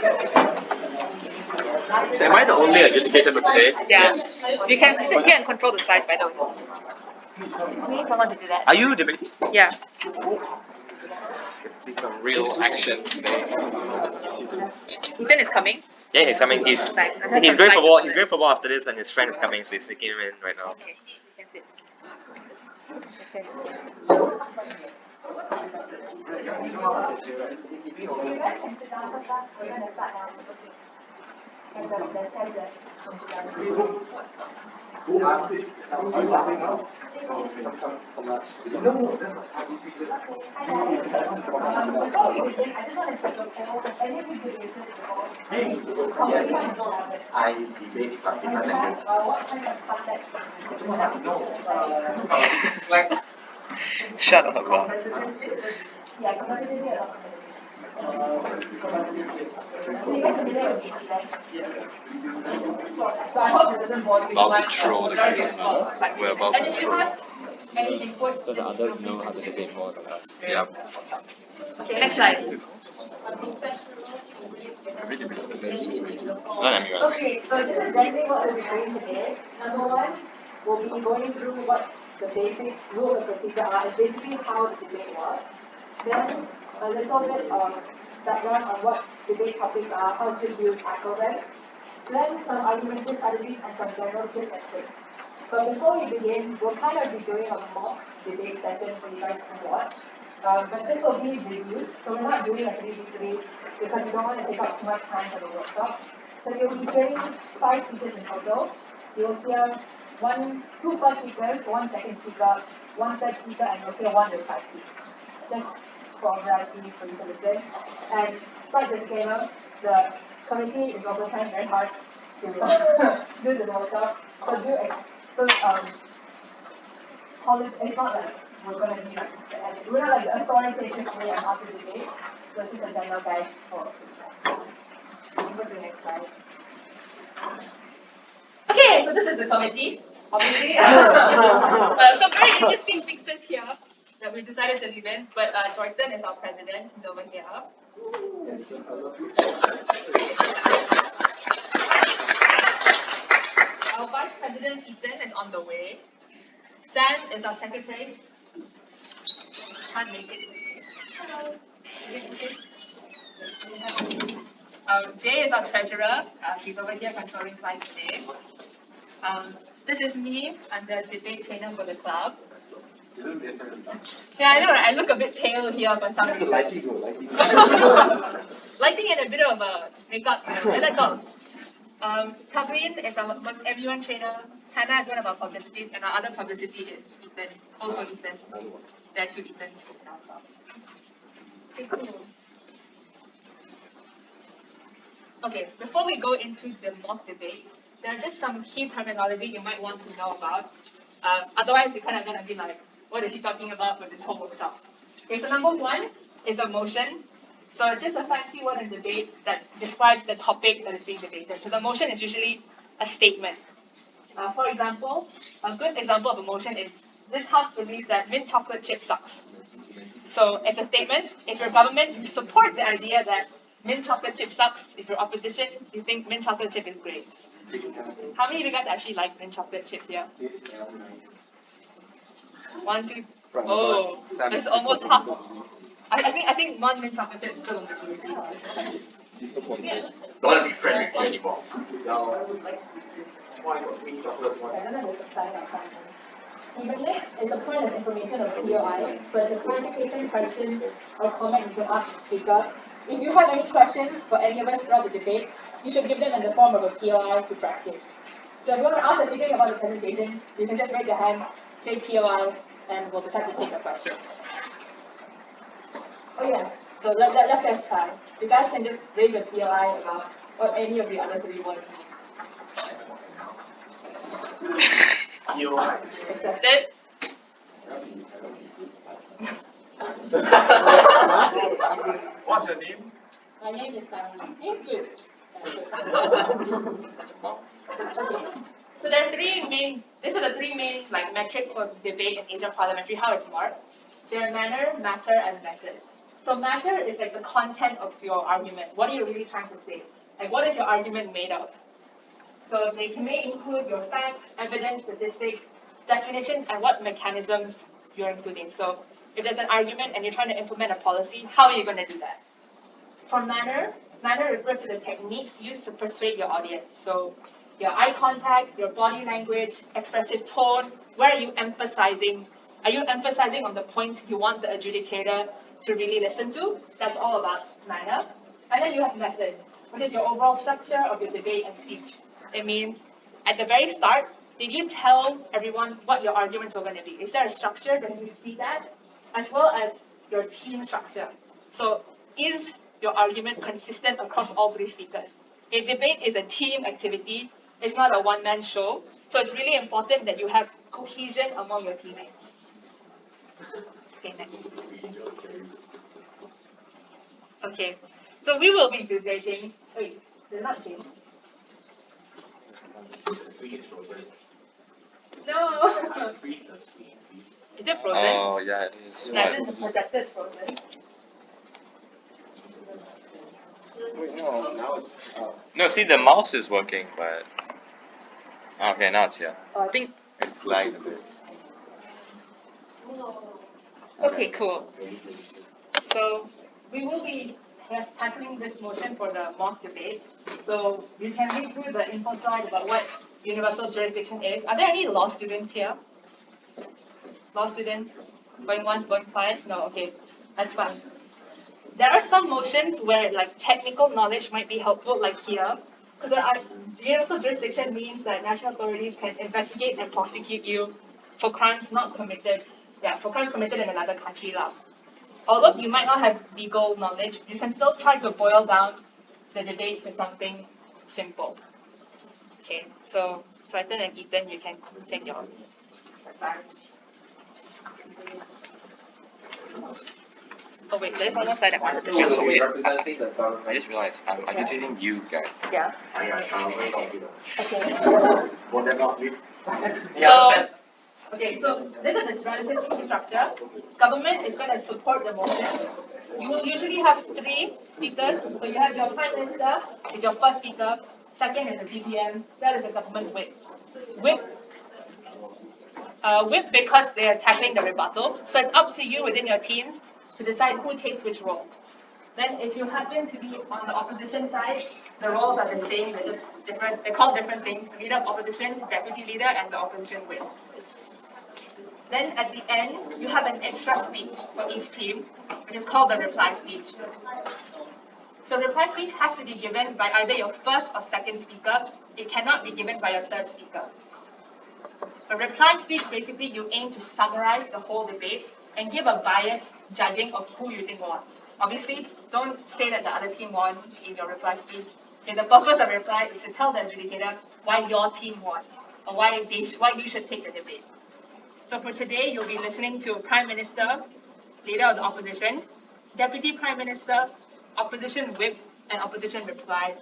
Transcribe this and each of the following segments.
So am I the only adjudicator for today? Yeah. You can sit here and control the slides, by the way. We need someone to do that. Are you debating? Yeah. Let's see some real action today. Ethan is coming. Yeah, he's coming. He's going for ball. He's going for ball after this, and his friend is coming, so he's taking him in right now. Okay. You can sit. Okay. I debate structure Shut up, Bob. About to troll the group now. We're about to troll. So the others know how to debate more than us. Yeah. Okay, next slide. Okay, so this is generally what we'll be doing today. Number one, we'll be going through what the basic rule of procedure are, and basically how the debate works. Then a little bit of background on what debate topics are, how should you tackle them. Then some argumentative strategies and some general tips and tricks. But before we begin, we'll kind of be doing a mock debate session for you guys to watch. But this will be reduced, so we're not doing a 3v3 because we don't want to take up too much time for the workshop. So you'll be hearing 5 speakers in total. You'll hear 2 first speakers, 1 second speaker, 1 third speaker, and you'll hear 1 reply speaker. Just for variety for you to listen. And slight disclaimer, the committee is also trying very hard to do the workshop. So it's not like we're going to be like, we're not like the authoritative way on how to debate. So it's just a general guide for. Go to the next slide. Okay, so this is the committee, obviously. Some very interesting pictures here that we decided to leave in, but Jordan is our president, he's over here. Our vice president, Ethan, is on the way. Sam is our secretary. Can't make it. Hello. Jay is our treasurer. He's over here controlling slides today. This is me. I'm the debate trainer for the club. Yeah, I know, right? I look a bit pale here for some reason. Lighting and a bit of makeup, you know. Kathleen is our everyone trainer. Hannah is one of our publicities, and our other publicity is Ethan. Also Ethan. There are 2 Ethans. Okay, cool. Okay, before we go into the mock debate, there are just some key terminology you might want to know about. Otherwise, you're kind of going to be like, what is she talking about with this whole workshop? Okay, so number 1 is a motion. So it's just a fancy word in debate that describes the topic that is being debated. So the motion is usually a statement. For example, a good example of a motion is, this house believes that mint chocolate chip sucks. So it's a statement. If you're government, you support the idea that mint chocolate chip sucks. If you're opposition, you think mint chocolate chip is great. How many of you guys actually like mint chocolate chip here? 1, 2. Oh, that's almost half. I think non-mint chocolate chip is still on the community. Don't want to be friends with you anymore. The next is a point of information or POI. So it's a clarification, question, or comment you can ask the speaker. If you have any questions for any of us throughout the debate, you should give them in the form of a POI to practice. So if you want to ask anything about the presentation, you can just raise your hand, say POI, and we'll decide to take a question. Oh yes, so let's just try. You guys can just raise a POI about what any of the other 3 words mean. POI. Accepted? What's your name? My name is Fanny. Good. Okay. So there are 3 main, these are the 3 main metrics for debate in Asia parliamentary, how it's marked. They're manner, matter, and method. So matter is like the content of your argument. What are you really trying to say? Like, what is your argument made of? So they may include your facts, evidence, statistics, definitions, and what mechanisms you're including. So if there's an argument and you're trying to implement a policy, how are you going to do that? For manner refers to the techniques used to persuade your audience. So your eye contact, your body language, expressive tone, where are you emphasizing? Are you emphasizing on the points you want the adjudicator to really listen to? That's all about manner. And then you have methods, which is your overall structure of your debate and speech. It means at the very start, did you tell everyone what your arguments are going to be? Is there a structure that you speak at? As well as your team structure. So is your argument consistent across all three speakers? A debate is a team activity. It's not a one-man show. So it's really important that you have cohesion among your teammates. Okay, next. Okay, so we will be debating. Wait, they're not James. The screen is frozen. No. Freeze the screen, please. Is it frozen? Oh, yeah, it is. Yeah, the projector is frozen. Wait, no. Now it's No, see, the mouse is working, but... Okay, now it's here. Oh, I think. It's lagged a bit. Okay, cool. So we will be tackling this motion for the mock debate. So you can read through the info slide about what universal jurisdiction is. Are there any law students here? Law students? Going once, going twice? No, okay. That's fine. There are some motions where like technical knowledge might be helpful, like here. Because universal jurisdiction means that national authorities can investigate and prosecute you for crimes not committed, for crimes committed in another country. Although you might not have legal knowledge, you can still try to boil down the debate to something simple. Okay, so Triton and Ethan, you can take your assignment. Oh wait, there's one more slide I wanted to Just show. so weird. representing the government. I just realized I'm agitating you guys. Yeah. I will not do that. Okay. Will that not miss? So, okay, so this is the relative structure. Government is going to support the motion. You will usually have three speakers. So you have your Prime Minister, is your first speaker. Second is the DPM. That is the government whip. Whip because they are tackling the rebuttals. So it's up to you within your teams to decide who takes which role. Then if you happen to be on the opposition side, the roles are the same, they're just different, they're called different things. Leader of opposition, deputy leader, and the opposition whip. Then at the end, you have an extra speech for each team, which is called the reply speech. So reply speech has to be given by either your first or second speaker. It cannot be given by your third speaker. A reply speech, basically you aim to summarize the whole debate and give a biased judging of who you think won. Obviously, don't say that the other team won in your reply speech. Okay, the purpose of reply is to tell the adjudicator why your team won, or why you should take the debate. So for today, you'll be listening to Prime Minister, Leader of the Opposition, Deputy Prime Minister, Opposition Whip, and Opposition Reply,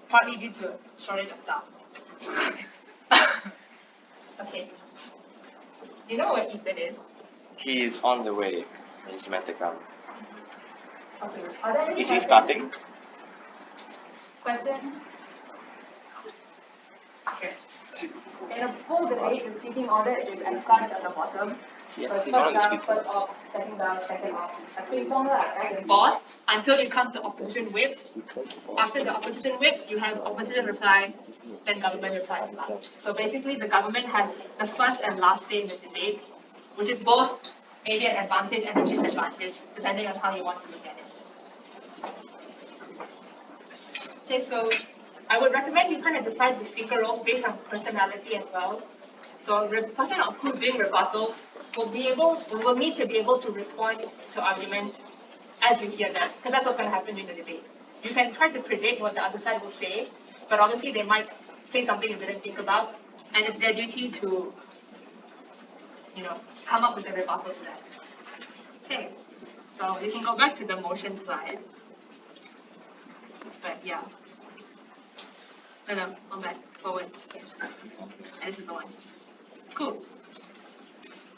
partly due to shortage of staff. Okay. You know what Ethan is? He is on the way. He's meant to come. Okay. Are there any Is he questions? starting? Question? Okay. In a full debate, the speaking order is as such at the bottom. Yes, So he's one of the first down, speakers. first off, second down, second off. Like ping pong lah, right? Boss, until you come to opposition whip. After the opposition whip, you have opposition reply, then government reply. So basically, the government has the first and last say in the debate, which is both maybe an advantage and a disadvantage, depending on how you want to look at it. Okay, so I would recommend you kind of decide the speaker roles based on personality as well. So the person who's doing rebuttals will need to be able to respond to arguments as you hear them, because that's what's going to happen during the debate. You can try to predict what the other side will say, but obviously they might say something you didn't think about, and it's their duty to, come up with a rebuttal to that. Okay, so we can go back to the motion slide. But yeah. No, go back, forward. Okay. And this is the one. Cool.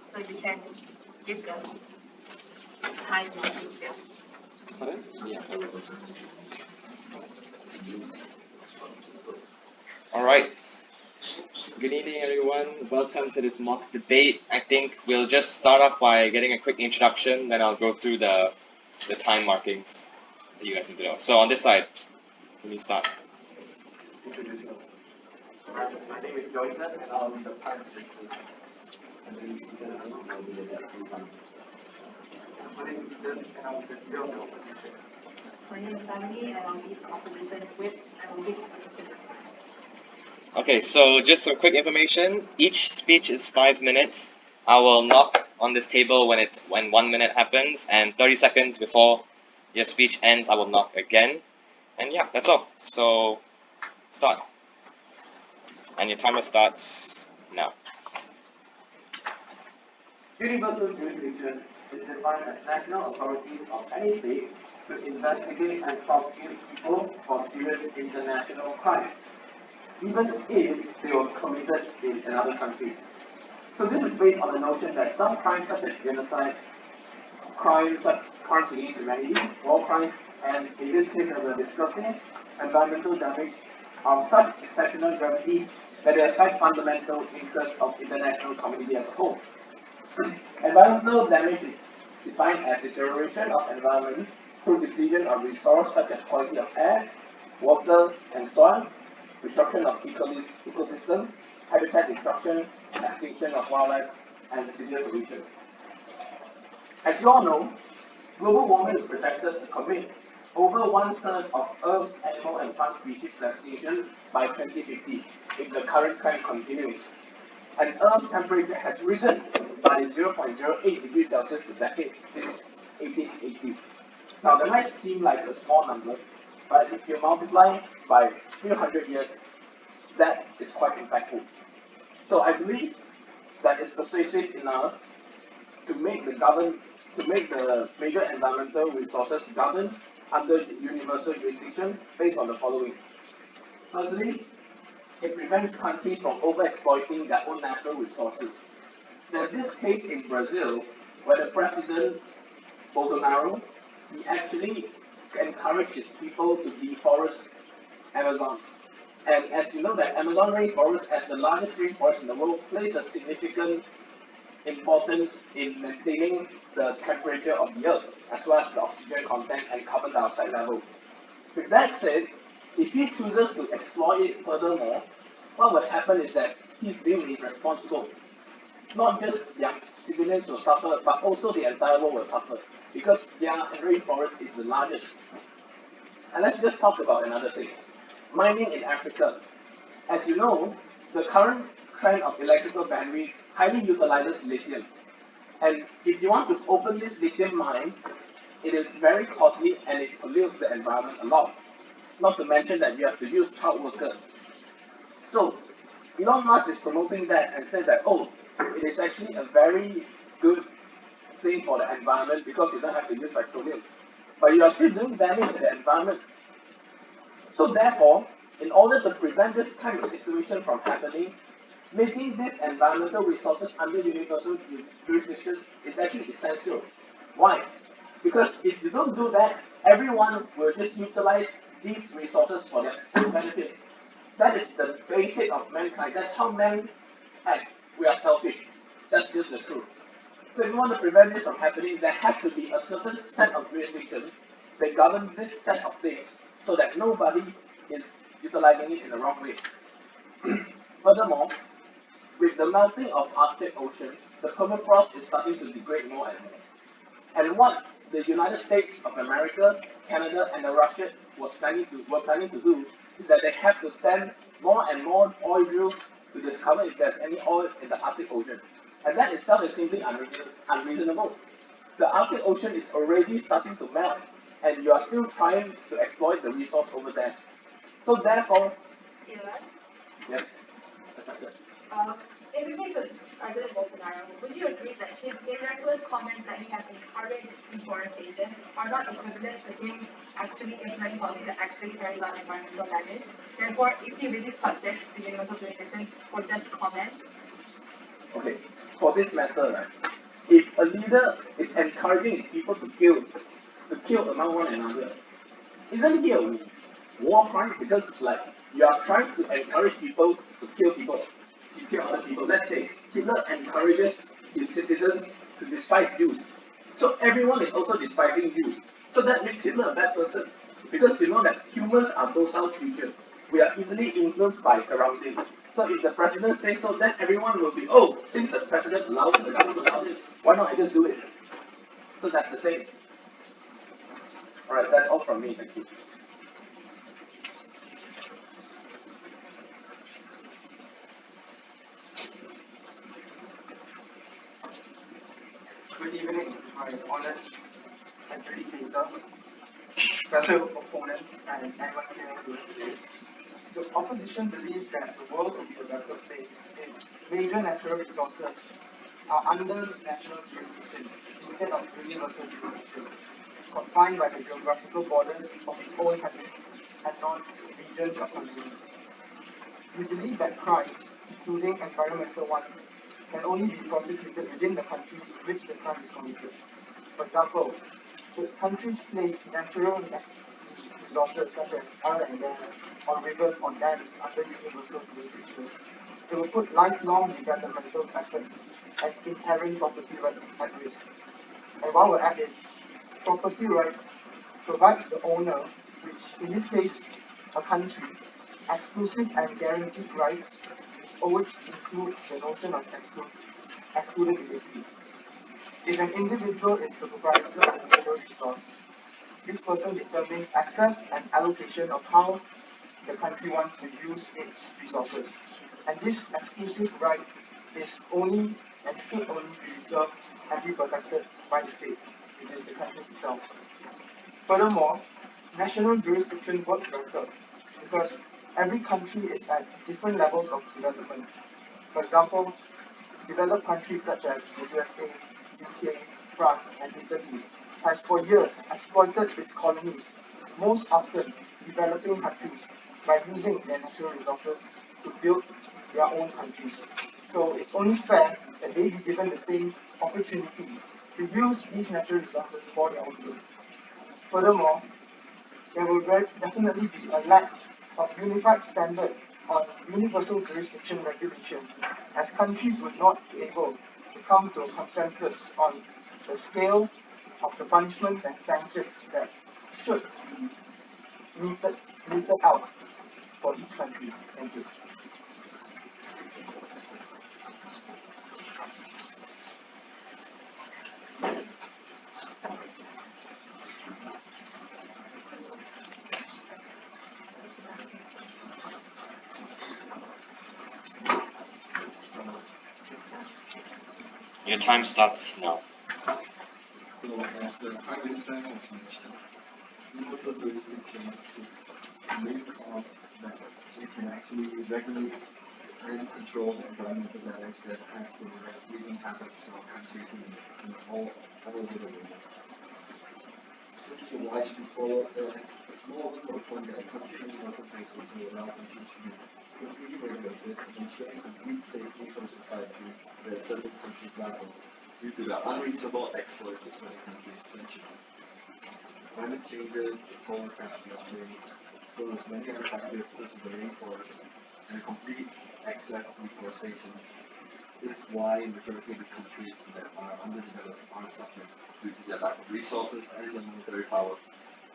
So you can give the time to yeah. Pardon? Yeah. All right. Good evening, everyone. Welcome to this mock debate. I think we'll just start off by getting a quick introduction, then I'll go through the time markings that you guys need to know. So on this side, let me start. Introduce yourself. My name is Joyce, and I'll be the parent speaker. My name is Stephen, and I'll be the deputy parent. My name is Stephen, and I'll be the leader of the opposition. My name is Family, and I'll be the opposition whip, and I'll be the opposition. Okay, so just some quick information. Each speech is 5 minutes. I will knock on this table when 1 minute happens, and 30 seconds before your speech ends, I will knock again. And yeah, that's all. So start. And your timer starts now. Universal jurisdiction is defined as national authorities of any state to investigate and prosecute people for serious international crimes, even if they were committed in another country. So this is based on the notion that some crimes such as genocide, crimes against humanity, war crimes, and in this case that we are discussing, environmental damage are of such exceptional gravity that they affect fundamental interests of international community as a whole. Environmental damage is defined as deterioration of environment through depletion of resources such as quality of air, water, and soil, destruction of ecosystems, habitat destruction, extinction of wildlife, and severe pollution. As you all know, global warming is projected to commit over 1/3 of Earth's animal and plant species to extinction by 2050 if the current trend continues. And Earth's temperature has risen by 0.08 degrees Celsius per decade since 1880. Now that might seem like a small number, but if you multiply by a few hundred years, that is quite impactful. So I believe that is persuasive enough to make the major environmental resources governed under universal jurisdiction based on the following. Firstly, it prevents countries from overexploiting their own natural resources. There's this case in Brazil where the president, Bolsonaro, he actually encouraged his people to deforest Amazon. And as you know, that Amazon rainforest, as the largest rainforest in the world, plays a significant importance in maintaining the temperature of the earth, as well as the oxygen content and carbon dioxide level. With that said, if he chooses to exploit it furthermore, what would happen is that he's being irresponsible. Not just their civilians will suffer, but also the entire world will suffer, because their rainforest is the largest. And let's just talk about another thing. Mining in Africa. As you know, the current trend of electrical battery highly utilizes lithium. And if you want to open this lithium mine, it is very costly and it pollutes the environment a lot. Not to mention that you have to use child workers. So Elon Musk is promoting that and says that, oh, it is actually a very good thing for the environment because you don't have to use petroleum. But you are still doing damage to the environment. So therefore, in order to prevent this kind of situation from happening, making these environmental resources under universal jurisdiction is actually essential. Why? Because if you don't do that, everyone will just utilize these resources for their own benefit. That is the basic of mankind. That's how men act. We are selfish. That's just the truth. So if you want to prevent this from happening, there has to be a certain set of jurisdictions that govern this set of things so that nobody is utilizing it in the wrong way. Furthermore, with the melting of Arctic Ocean, the permafrost is starting to degrade more and more. And what the United States of America, Canada, and Russia were planning to do is that they have to send more and more oil drills to discover if there's any oil in the Arctic Ocean. And that itself is simply unreasonable. The Arctic Ocean is already starting to melt, and you are still trying to exploit the resource over there. So therefore, yes, In the case of President Bolsonaro, would you agree that his irregular comments that he has encouraged deforestation are not equivalent to him actually implementing policies that actually carries out environmental damage? Therefore, is he really subject to universal jurisdiction for just comments? okay, for this matter, right, if a leader is encouraging his people to kill, to kill among one another. Isn't it a war crime? Because it's like you are trying to encourage people to kill other people. Let's say Hitler encourages his citizens to despise Jews. So everyone is also despising Jews. So that makes Hitler a bad person. Because you know that humans are docile creatures. We are easily influenced by surroundings. So if the president says so, then everyone will be, oh, since the president allows it, the government allows it, why not I just do it? So that's the thing. Alright, that's all from me. Thank you. Good evening, my honored adjudicator, fellow opponents, and everyone here today. The opposition believes that the world will be a better place if major natural resources are under national jurisdiction instead of universal jurisdiction, confined by the geographical borders of its own countries and not regions or continents. We believe that crimes, including environmental ones, can only be prosecuted within the country in which the crime is committed. For example, should countries place natural resources such as oil and gas or rivers or dams under universal jurisdiction, it will put lifelong developmental efforts and inherent property rights at risk. And while we're at it, property rights provides the owner, which in this case a country, exclusive and guaranteed rights, which includes the notion of excludability. If an individual is the proprietor of a natural resource, this person determines access and allocation of how the country wants to use its resources. And this exclusive right is only and should only be reserved and be protected by the state, which is the country itself. Furthermore, national jurisdiction works better because every country is at different levels of development. For example, developed countries such as the USA, UK, France, and Italy has for years exploited its colonies, most often developing countries, by using their natural resources to build their own countries. So it's only fair that they be given the same opportunity to use these natural resources for their own good. Furthermore, there will definitely be a lack of unified standard on universal jurisdiction regulations, as countries would not be able to come to a consensus on the scale of the punishments and sanctions that should be meted out for each country. Thank you. Your time starts now. So, as the Prime Minister has mentioned, universal jurisdiction is the main cause that we can actually regulate and control the environmental balance that has been wreaking havoc to our countries in all over the world. Essentially, why should we follow it's more of a point that a country universal jurisdiction will allow countries to be completely regulated, ensuring complete safety for societies that certain countries lack due to the unreasonable exploit of certain countries mentioned. Climate changes, the polar caps melting, so as many other factors such as the rainforest, and a complete excess deforestation. This is why the majority of the countries that are underdeveloped are suffering due to their lack of resources and the monetary power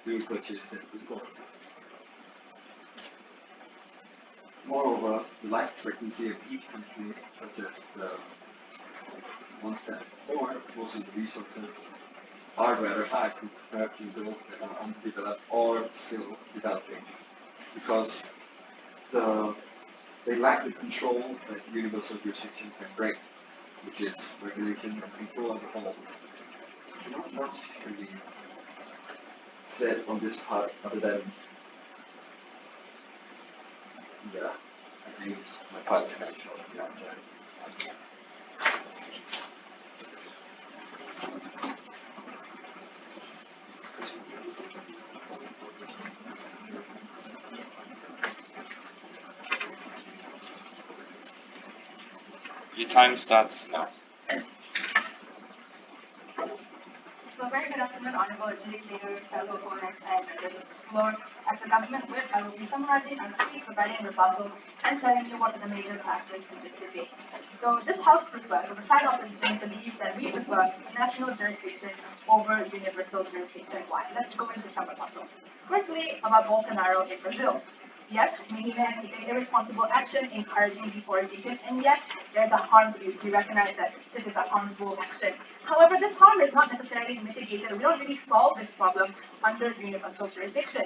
to purchase said resources. Moreover, the life expectancy of each country, such as the ones that afford most of the resources, are rather high compared to those that are undeveloped or still developing, because they lack the control that universal jurisdiction can bring, which is regulation and control as a whole. Not much can be said on this part other than, yeah, I think my part is kind of short. Yeah, Your time starts now. So very good afternoon. afternoon, Honorable Adjudicator, fellow opponents, and members of the floor. As the government whip, I will be summarizing our case, providing rebuttal, and telling you what are the major factors in this debate. So this House prefers, or the side opposition believes that we prefer national jurisdiction over universal jurisdiction. Why? Let's go into some rebuttals. Firstly, about Bolsonaro in Brazil. Yes, many men have taken irresponsible action encouraging deforestation, and yes, there's a harm to use. We recognize that this is a harmful action. However, this harm is not necessarily mitigated. We don't really solve this problem under universal jurisdiction.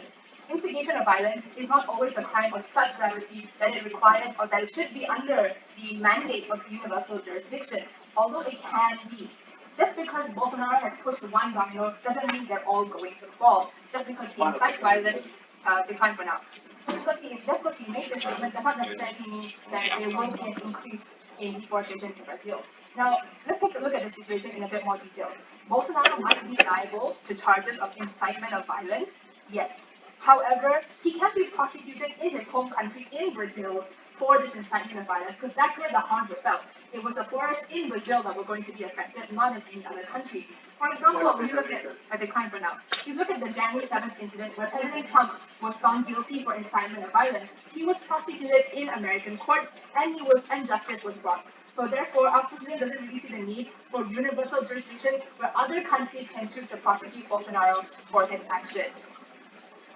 Instigation of violence is not always a crime of such gravity that it requires or that it should be under the mandate of universal jurisdiction, although it can be. Just because Bolsonaro has pushed one domino doesn't mean they're all going to fall. Just because he incites violence, decline for now. Just because he made this statement does not necessarily mean that there will be an increase in deforestation in Brazil. Now, let's take a look at the situation in a bit more detail. Bolsonaro might be liable to charges of incitement of violence, yes. However, he can be prosecuted in his home country, in Brazil, for this incitement of violence, because that's where the harms were felt. It was the forests in Brazil that were going to be affected, not in any other country. For example, when you look at a decline for now, if you look at the January 7th incident where President Trump was found guilty for incitement of violence, he was prosecuted in American courts, and justice was brought. So therefore, our president doesn't really see the need for universal jurisdiction where other countries can choose to prosecute Bolsonaro for his actions.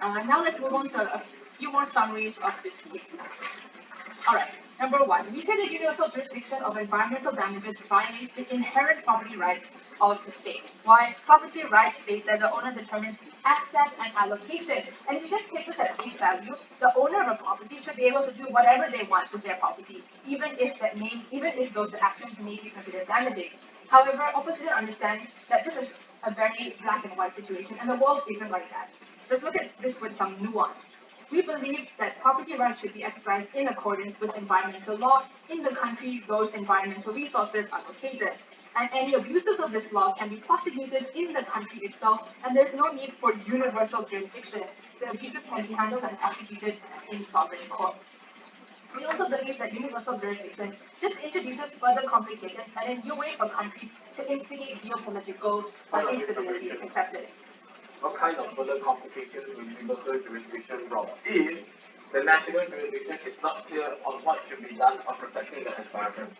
Now let's move on to a few more summaries of this case. Alright, number one, we say that universal jurisdiction of environmental damages violates the inherent property rights of the state. Why? Property rights states that the owner determines access and allocation. And if you just take this at face value, the owner of a property should be able to do whatever they want with their property, even if those actions may be considered damaging. However, opposition understands that this is a very black and white situation, and the world isn't like that. Let's look at this with some nuance. We believe that property rights should be exercised in accordance with environmental law in the country those environmental resources are located. And any abuses of this law can be prosecuted in the country itself, and there's no need for universal jurisdiction. The abuses can be handled and prosecuted in sovereign courts. We also believe that universal jurisdiction just introduces further complications and a new way for countries to instigate geopolitical instability, accepted. What kind of further complications will universal jurisdiction bring if the national jurisdiction is not clear on what should be done on protecting the environment?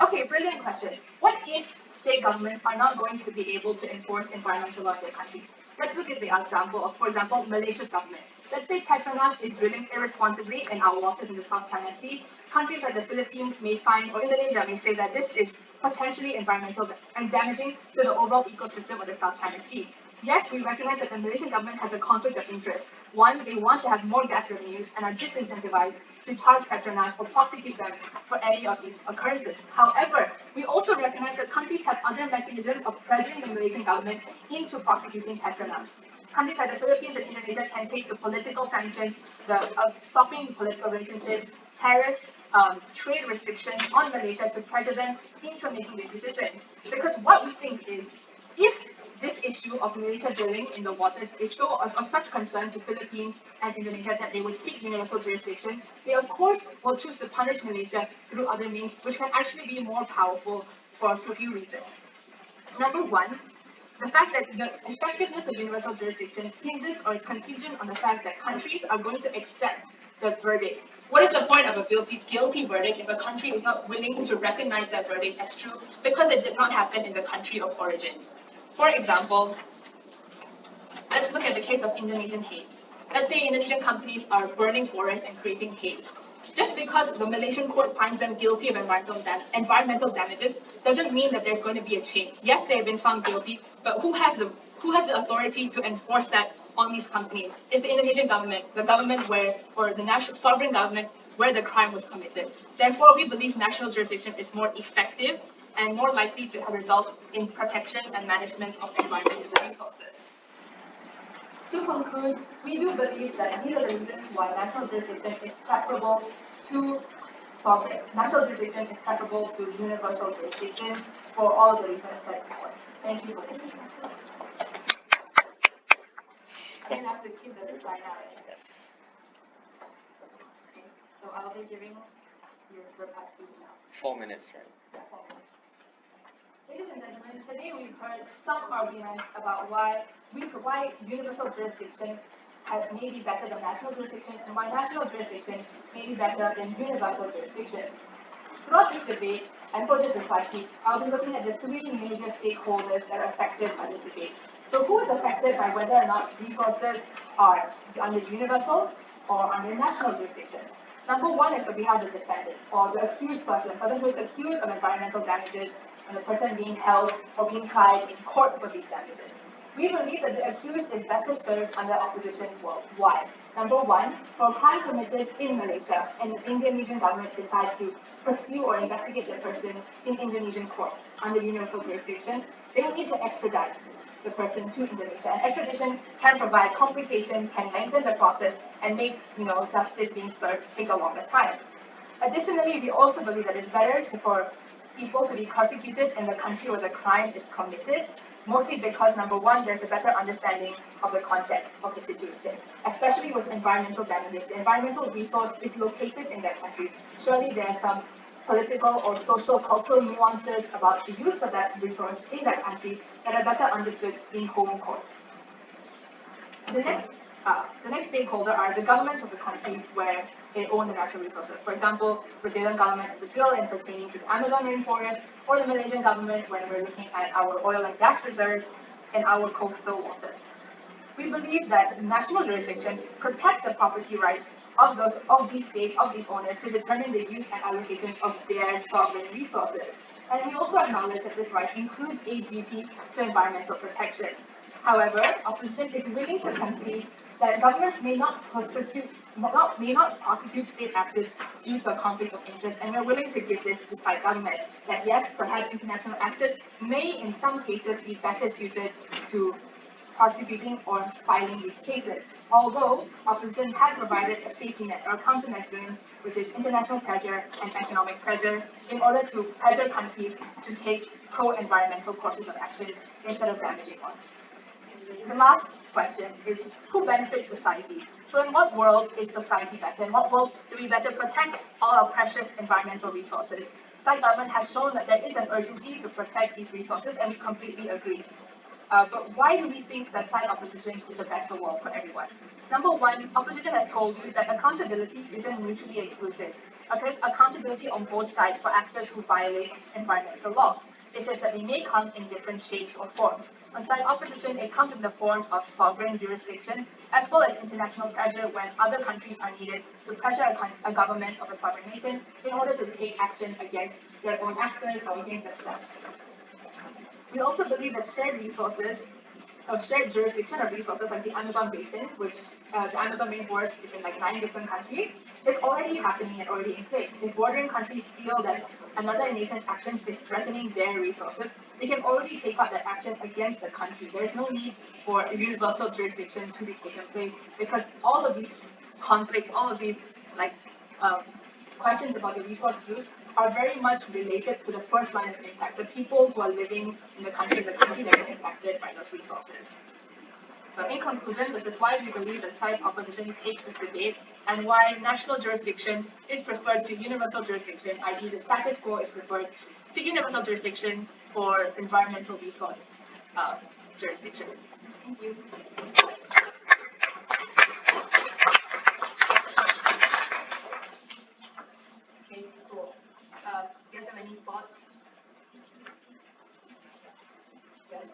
Okay, brilliant question. What if state governments are not going to be able to enforce environmental law in their country? Let's look at the example of, for example, Malaysia's government. Let's say Petronas is drilling irresponsibly in our waters in the South China Sea. Countries like the Philippines may find, or Indonesia may say that this is potentially environmental and damaging to the overall ecosystem of the South China Sea. Yes, we recognize that the Malaysian government has a conflict of interest. One, they want to have more gas revenues and are disincentivized to charge Petronas or prosecute them for any of these occurrences. However, we also recognize that countries have other mechanisms of pressuring the Malaysian government into prosecuting Petronas. Countries like the Philippines and Indonesia can take to political sanctions, stopping political relationships, tariffs, trade restrictions on Malaysia to pressure them into making these decisions. Because what we think is, if this issue of Malaysia drilling in the waters is so of such concern to Philippines and Indonesia that they would seek universal jurisdiction, they of course will choose to punish Malaysia through other means, which can actually be more powerful for a few reasons. Number one, the fact that the effectiveness of universal jurisdictions hinges or is contingent on the fact that countries are going to accept the verdict. What is the point of a guilty verdict if a country is not willing to recognize that verdict as true because it did not happen in the country of origin? For example, let's look at the case of Indonesian haze. Let's say Indonesian companies are burning forests and creating haze. Just because the Malaysian court finds them guilty of environmental damages doesn't mean that there's going to be a change. Yes, they have been found guilty, but who has the authority to enforce that on these companies? It's the Indonesian government, the national sovereign government where the crime was committed. Therefore, we believe national jurisdiction is more effective and more likely to result in protection and management of environmental resources. To conclude, we do believe that these are the reasons why national jurisdiction is preferable to universal jurisdiction for all of the reasons set forth. Thank you for listening. I'm going to have to keep the reply now, right? Yes. Okay, so I'll be giving your reply to you now. 4 minutes, right? Yeah, 4 minutes. Ladies and gentlemen, today we've heard some arguments about why universal jurisdiction may be better than national jurisdiction and why national jurisdiction may be better than universal jurisdiction. Throughout this debate, and for this reply speech, I'll be looking at the three major stakeholders that are affected by this debate. So who is affected by whether or not resources are under universal or under national jurisdiction? Number one is that we have the defendant, or the accused person who is accused of environmental damages, and the person being held or being tried in court for these damages. We believe that the accused is better served under opposition's world. Why? Number one, for a crime committed in Malaysia, and the Indonesian government decides to pursue or investigate the person in Indonesian courts under universal jurisdiction, they will need to extradite the person to Indonesia. And extradition can provide complications, can lengthen the process, and make justice being served take a longer time. Additionally, we also believe that it's better for people to be prosecuted in the country where the crime is committed, mostly because, number one, there's a better understanding of the context of the situation, especially with environmental damages. The environmental resource is located in that country. Surely there are some political or social, cultural nuances about the use of that resource in that country that are better understood in home courts. The next stakeholder are the governments of the countries where they own the natural resources. For example, Brazilian government of Brazil in pertaining to the Amazon rainforest, or the Malaysian government when we're looking at our oil and gas reserves and our coastal waters. We believe that national jurisdiction protects the property rights of these states, of these owners, to determine the use and allocation of their sovereign resources. And we also acknowledge that this right includes a duty to environmental protection. However, opposition is willing to concede that governments may not prosecute state actors due to a conflict of interest, and we're willing to give this to side government. That yes, perhaps international actors may in some cases be better suited to prosecuting or filing these cases. Although opposition has provided a safety net or countermeasure, which is international pressure and economic pressure, in order to pressure countries to take pro-environmental courses of action instead of damaging ones. The last question is, who benefits society? So in what world is society better? In what world do we better protect all our precious environmental resources? Side government has shown that there is an urgency to protect these resources, and we completely agree. But why do we think that side opposition is a better world for everyone? Number one, opposition has told you that accountability isn't mutually exclusive. There's accountability on both sides for actors who violate environmental law. It's just that they may come in different shapes or forms. On side opposition, it comes in the form of sovereign jurisdiction, as well as international pressure when other countries are needed to pressure a government of a sovereign nation in order to take action against their own actors or against themselves. We also believe that shared resources, or shared jurisdiction of resources like the Amazon basin, which the Amazon rainforest is in like 9 different countries, is already happening and already in place. If bordering countries feel that another nation's actions is threatening their resources, they can already take up that action against the country. There is no need for a universal jurisdiction to be taken place, because all of these conflicts, all of these questions about the resource use are very much related to the first line of impact, the people who are living in the country that is impacted by those resources. So in conclusion, this is why we believe that side opposition takes this debate, and why national jurisdiction is preferred to universal jurisdiction, i.e. the status quo is preferred to universal jurisdiction for environmental resource jurisdiction. Thank you. Okay, cool. Do you have any thoughts? Yes.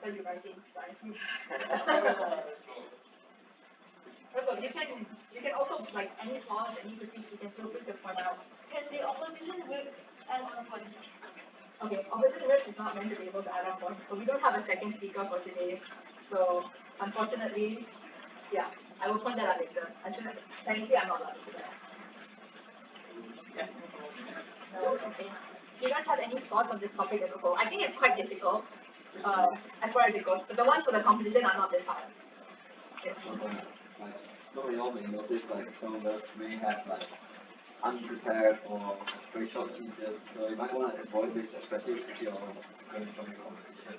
So you're writing, so I see. Look, you can also any thoughts, any critiques, you can feel free to point out. Can the opposition whip add on points? Okay, opposition whip is not meant to be able to add on points, so we don't have a second speaker for today. So unfortunately, yeah, I will point that out later. Technically I'm not allowed to do that. Yeah. No, okay. Do you guys have any thoughts on this topic as a whole? I think it's quite difficult as far as it goes, but the ones for the competition are not this hard. Yes. So we all may notice some of us may have unprepared or very short speeches, so you might want to avoid this, especially if you're going to join a competition.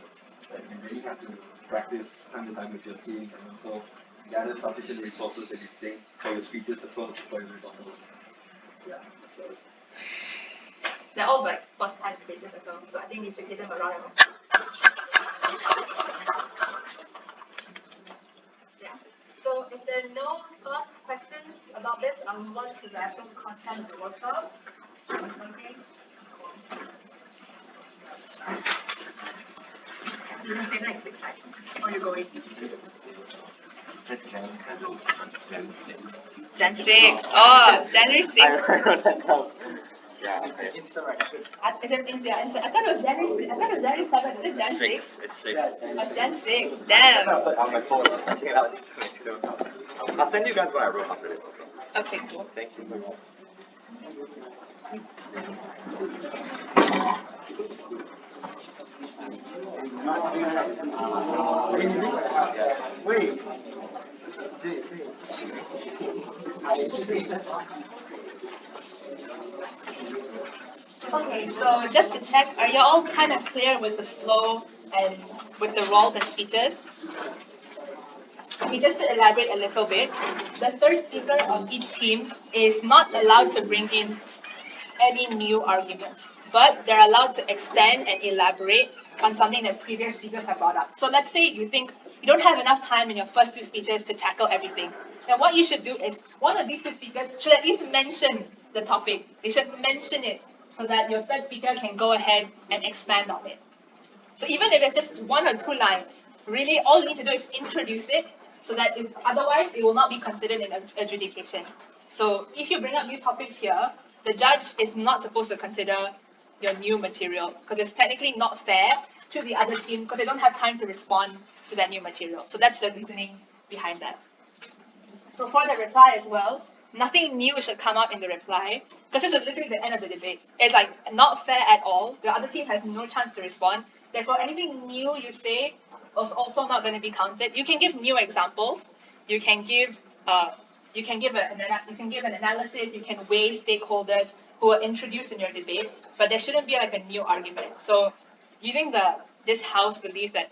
That you really have to practice time to time with your team, and also gather sufficient resources that you think for your speeches as well as for your rebuttals. Yeah, so They're all like first time debaters as well, so I think you should give them a round of Yeah. So if there are no thoughts, questions about this, I'll move on to the actual content of the workshop. Okay. You can say next week's time. Or you're going. Jan 6. Oh, it's January 6th. I wrote that down. Yeah, okay. Insurrection. I thought it was January 7th. Is it Jan 6? It's 6. Oh, Jan 6. Damn. On my phone, I'm checking it out. I'll send you guys what I wrote after this. Okay, cool. Thank you. Wait. Okay, so just to check, are you all kind of clear with the flow and with the roles and speeches? Okay, just to elaborate a little bit, the third speaker of each team is not allowed to bring in any new arguments, but they're allowed to extend and elaborate on something that previous speakers have brought up. So let's say you think you don't have enough time in your first two speeches to tackle everything. Then what you should do is one of these two speakers should at least mention the topic. They should mention it so that your third speaker can go ahead and expand on it. So even if it's just 1 or 2 lines, really all you need to do is introduce it so that otherwise it will not be considered in adjudication. So if you bring up new topics here, the judge is not supposed to consider your new material because it's technically not fair to the other team because they don't have time to respond to that new material. So that's the reasoning behind that. So for the reply as well, nothing new should come out in the reply because this is literally the end of the debate. It's like not fair at all. The other team has no chance to respond. Therefore, anything new you say is also not going to be counted. You can give new examples. You can give an analysis. You can weigh stakeholders who are introduced in your debate, but there shouldn't be like a new argument. So, using this house believes that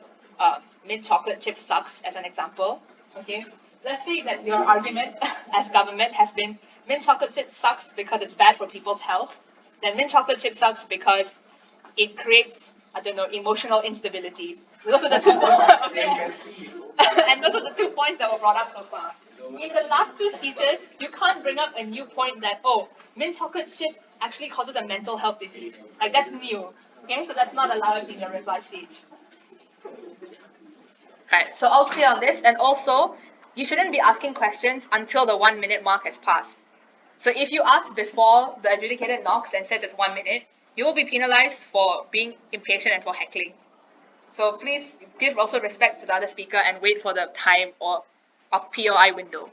mint chocolate chip sucks as an example. Okay, let's say that your argument as government has been mint chocolate chip sucks because it's bad for people's health. Then mint chocolate chip sucks because it creates, I don't know, emotional instability. Those are the 2 points. And those are the 2 points that were brought up so far. In the last 2 speeches, you can't bring up a new point that, oh, mint chocolate chip actually causes a mental health disease. Like, that's new. Okay, so that's not allowed in your reply speech. Right, so all clear on this. And also, you shouldn't be asking questions until the 1 minute mark has passed. So if you ask before the adjudicator knocks and says it's 1 minute, you will be penalized for being impatient and for heckling. So please give also respect to the other speaker and wait for the time or POI window.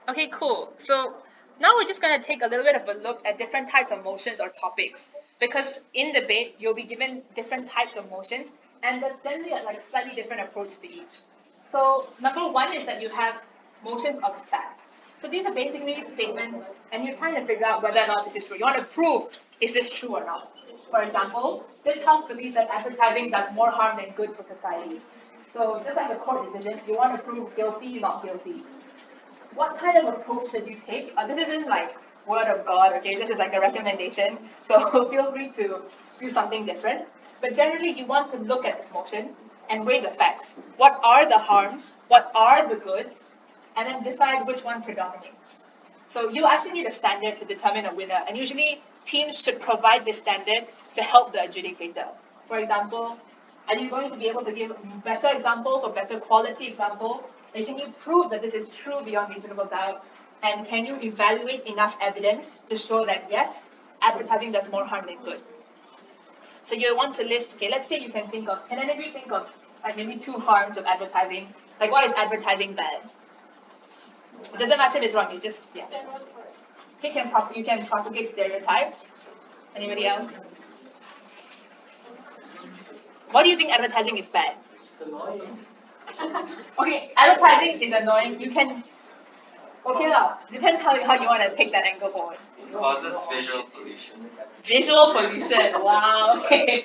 Okay, cool. So now we're just going to take a little bit of a look at different types of motions or topics. Because in debate, you'll be given different types of motions, and there's generally like a slightly different approach to each. So number 1 is that you have motions of fact. So these are basically statements, and you're trying to figure out whether or not this is true. You want to prove, is this true or not? For example, this house believes that advertising does more harm than good for society. So just like a court decision, you want to prove guilty, not guilty. What kind of approach should you take? This isn't like word of God, okay? This is like a recommendation. So feel free to do something different. But generally, you want to look at this motion and weigh the facts. What are the harms? What are the goods? And then decide which one predominates. So you actually need a standard to determine a winner. And usually, teams should provide this standard to help the adjudicator. For example, are you going to be able to give better examples or better quality examples? And can you prove that this is true beyond reasonable doubt? And can you evaluate enough evidence to show that yes, advertising does more harm than good? So you want to list, okay, let's say you can think of, can any of you think of like maybe 2 harms of advertising? Like why is advertising bad? It doesn't matter if it's wrong, you just, yeah. Okay, you can propagate stereotypes. Anybody else? Why do you think advertising is bad? It's annoying. Okay, advertising is annoying. You can, okay lah, depends how you want to take that angle forward. Causes visual pollution. Visual pollution, wow. Okay.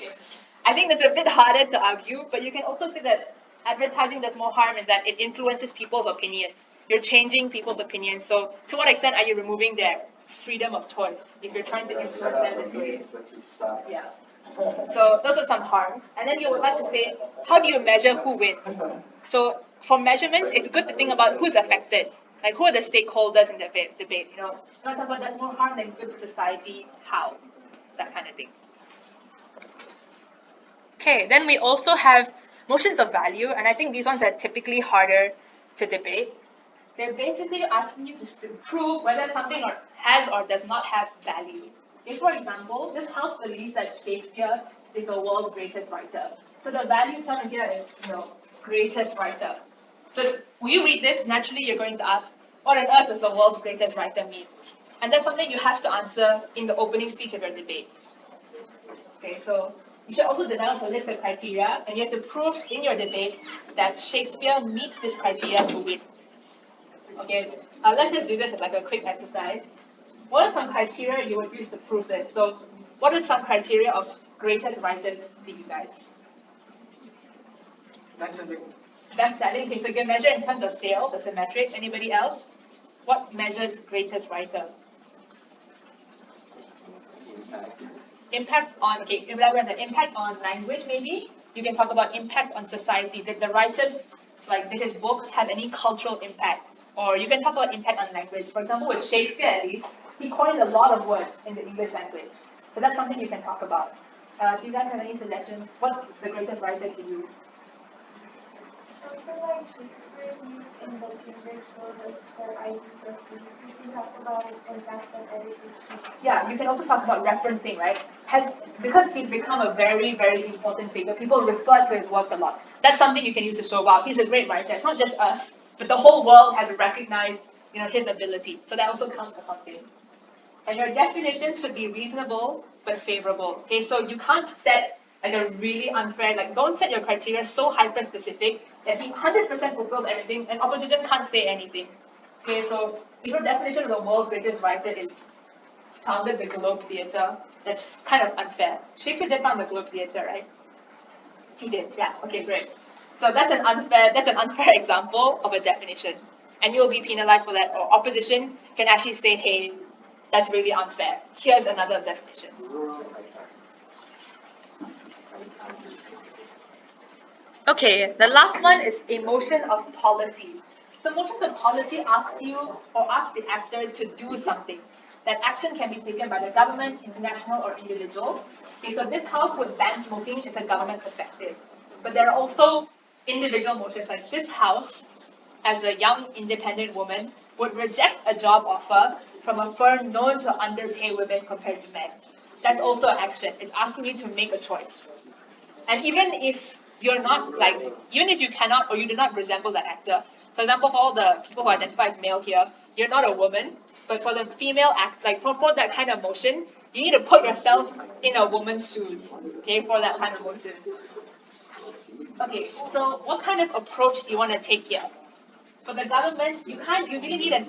I think that's a bit harder to argue, but you can also say that advertising does more harm in that it influences people's opinions. You're changing people's opinions. So to what extent are you removing their freedom of choice if you're trying to influence them this way. Yeah. So those are some harms. And then you would like to say, how do you measure who wins? So for measurements, it's good to think about who's affected. Like who are the stakeholders in the debate? You want to talk about there's more harm than good to society, how? That kind of thing. Okay, then we also have motions of value, and I think these ones are typically harder to debate. They're basically asking you to prove whether something has or does not have value. Okay, for example, this house believes that Shakespeare is the world's greatest writer. So the value term here is, greatest writer. So when you read this, naturally you're going to ask, what on earth does the world's greatest writer mean? And that's something you have to answer in the opening speech of your debate. Okay, so you should also develop a list of criteria, and you have to prove in your debate that Shakespeare meets this criteria to win. Okay, let's just do this as like a quick exercise. What are some criteria you would use to prove this? So, what are some criteria of greatest writers to you guys? Best-selling. Best-selling. Okay, so you can measure in terms of sale. That's a metric. Anybody else? What measures greatest writer? Impact on. Okay, elaborate on the impact on language. Maybe you can talk about impact on society. Did the writers, did his books have any cultural impact? Or you can talk about impact on language. For example, with Shakespeare at least, he coined a lot of words in the English language. So that's something you can talk about. Do you guys have any suggestions? What's the greatest writer to you? I feel like Shakespeare is used in the Cambridge syllabus for IB studies. You can talk about impact on education. Yeah, you can also talk about referencing, right? Because he's become a very, very important figure, people refer to his work a lot. That's something you can use to show about. He's a great writer. It's not just us, but the whole world has recognized, his ability. So that also counts for something. And your definition should be reasonable but favorable. Okay, so you can't set like a really unfair, don't set your criteria so hyper specific that he 100% fulfills everything and opposition can't say anything. Okay, so if your definition of the world's greatest writer is founded the Globe Theatre, that's kind of unfair. Shakespeare did found the Globe Theatre, right? He did, yeah. Okay, great. So that's an unfair example of a definition, and you'll be penalized for that. Or opposition can actually say, "Hey, that's really unfair. Here's another definition." Okay, the last one is a motion of policy. So motions of policy ask the actor to do something. That action can be taken by the government, international, or individual. Okay, so this house would ban smoking is a government perspective. But there are also individual motions, like this house, as a young independent woman, would reject a job offer from a firm known to underpay women compared to men. That's also action. It's asking you to make a choice. And even if you're not even if you cannot or you do not resemble that actor. For example, for all the people who identify as male here, you're not a woman, but for the female for that kind of motion, you need to put yourself in a woman's shoes, okay, for that kind of motion. Okay, so what kind of approach do you want to take here? For the government, you really need an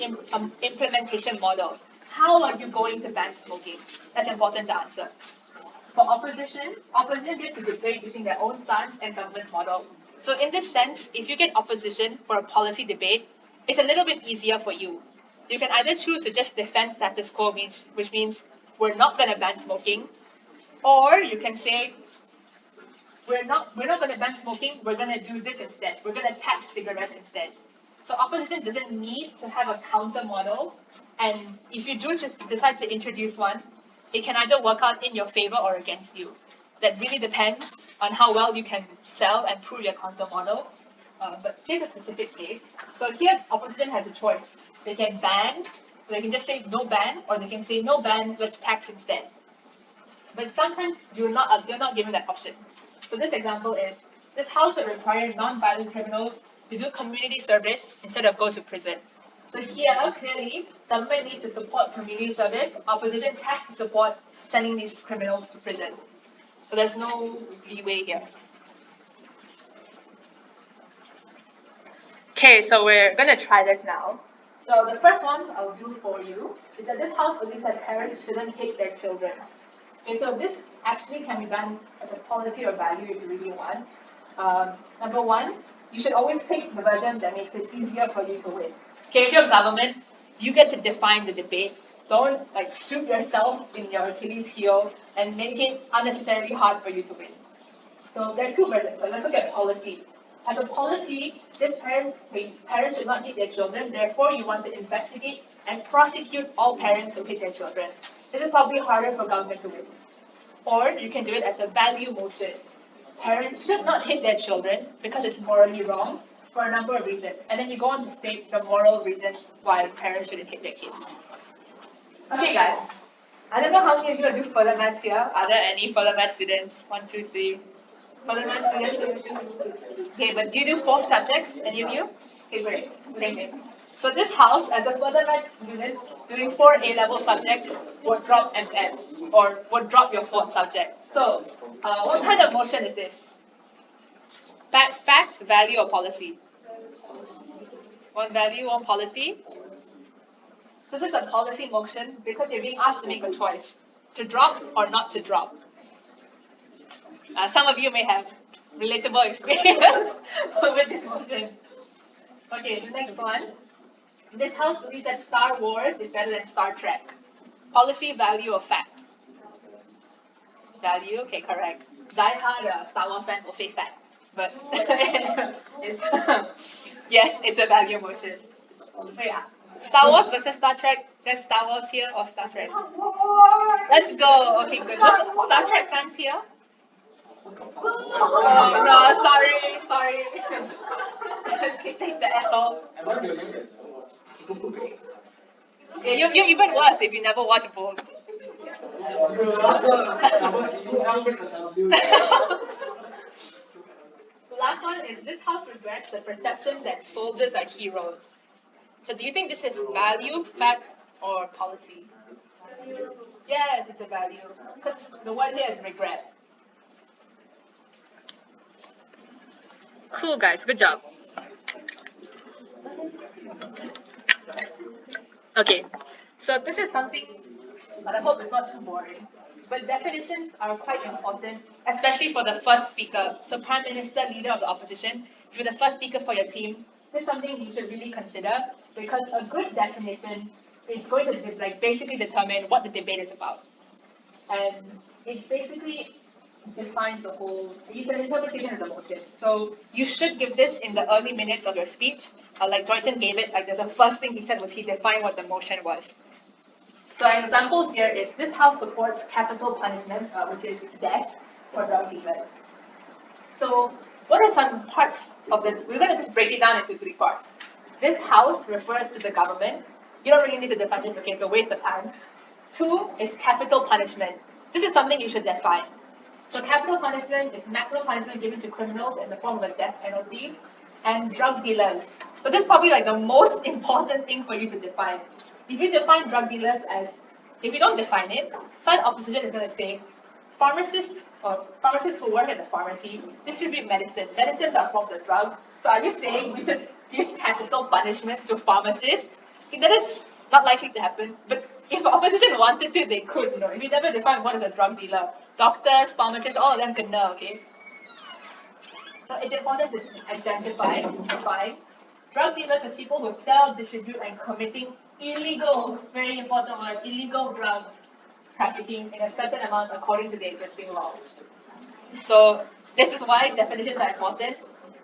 implementation model. How are you going to ban smoking? That's important to answer. For opposition gets to debate using their own stance and government's model. So in this sense, if you get opposition for a policy debate, it's a little bit easier for you. You can either choose to just defend status quo, which means we're not going to ban smoking, or you can say we're not going to ban smoking, we're going to do this instead. We're going to tax cigarettes instead. So opposition doesn't need to have a counter model, and if you do just decide to introduce one, it can either work out in your favor or against you. That really depends on how well you can sell and prove your counter model. But here's a specific case. So here, opposition has a choice. They can ban, they can just say no ban, or they can say no ban, let's tax instead. But sometimes they're not given that option. So this example is, this house would require non-violent criminals to do community service instead of go to prison. So here, clearly, government needs to support community service. Opposition has to support sending these criminals to prison. So there's no leeway here. Okay, so we're going to try this now. So the first one I'll do for you is that this house believes that parents shouldn't hate their children. Okay, so this actually can be done as a policy or value if you really want. Number one, you should always pick the version that makes it easier for you to win. Okay, if you're government, you get to define the debate. Don't like shoot yourself in your Achilles heel and make it unnecessarily hard for you to win. So there are two versions. So let's look at policy. As a policy, parents should not hit their children. Therefore, you want to investigate and prosecute all parents who hit their children. This is probably harder for government to win. Or you can do it as a value motion. Parents should not hit their children because it's morally wrong for a number of reasons. And then you go on to state the moral reasons why parents shouldn't hit their kids. Okay, guys. I don't know how many of you do further maths here. Are there any further maths students? 1, 2, 3. Further maths students? Okay, but do you do 4 subjects? Any of you? Okay, great. Okay. So this house, as a further maths student, doing 4 A-level subjects would drop MS or would drop your 4th subject. So, what kind of motion is this? Fact, value, or policy? One value, one policy. This is a policy motion because you're being asked to make a choice, to drop or not to drop. Some of you may have relatable experience with this motion. Okay, the next one. This house believes that Star Wars is better than Star Trek. Policy, value, or fact? Value, okay, correct. Die-hard Star Wars fans will say fact, but yes, it's a value motion. So yeah, Star Wars versus Star Trek. There's Star Wars here or Star Trek? Let's go. Okay, good. Those Star Trek fans here? Oh no, sorry. Okay, take the L. Yeah, you're even worse if you never watch both. The last one is this house regrets the perception that soldiers are heroes. So do you think this is value, fact, or policy? Yes, it's a value. Because the one here is regret. Cool, guys. Good job. Okay, so this is something that I hope is not too boring. But definitions are quite important, especially for the first speaker. So Prime Minister, leader of the opposition, if you're the first speaker for your team, this is something you should really consider because a good definition is going to basically determine what the debate is about. And it basically defines the whole, it's an interpretation of the motion. So you should give this in the early minutes of your speech. Like Jordan gave it, like the first thing he said was he defined what the motion was. So an example here is this house supports capital punishment, which is death for drug dealers. So what are some parts of it? We're going to just break it down into 3 parts. This house refers to the government. You don't really need to define it, okay, so waste of time. 2 is capital punishment. This is something you should define. So capital punishment is maximum punishment given to criminals in the form of a death penalty, and drug dealers. So this is probably like the most important thing for you to define. If you define drug dealers as, if you don't define it, side opposition is going to say, pharmacists who work at the pharmacy distribute medicine. Medicines are forms of drugs. So are you saying we should give capital punishment to pharmacists? That is not likely to happen. But if opposition wanted to, they could. If you never define what is a drug dealer, doctors, pharmacists, all of them could know, okay? So it's important to define drug dealers as people who sell, distribute, and committing illegal, very important word, illegal drug trafficking in a certain amount according to the existing law. So this is why definitions are important.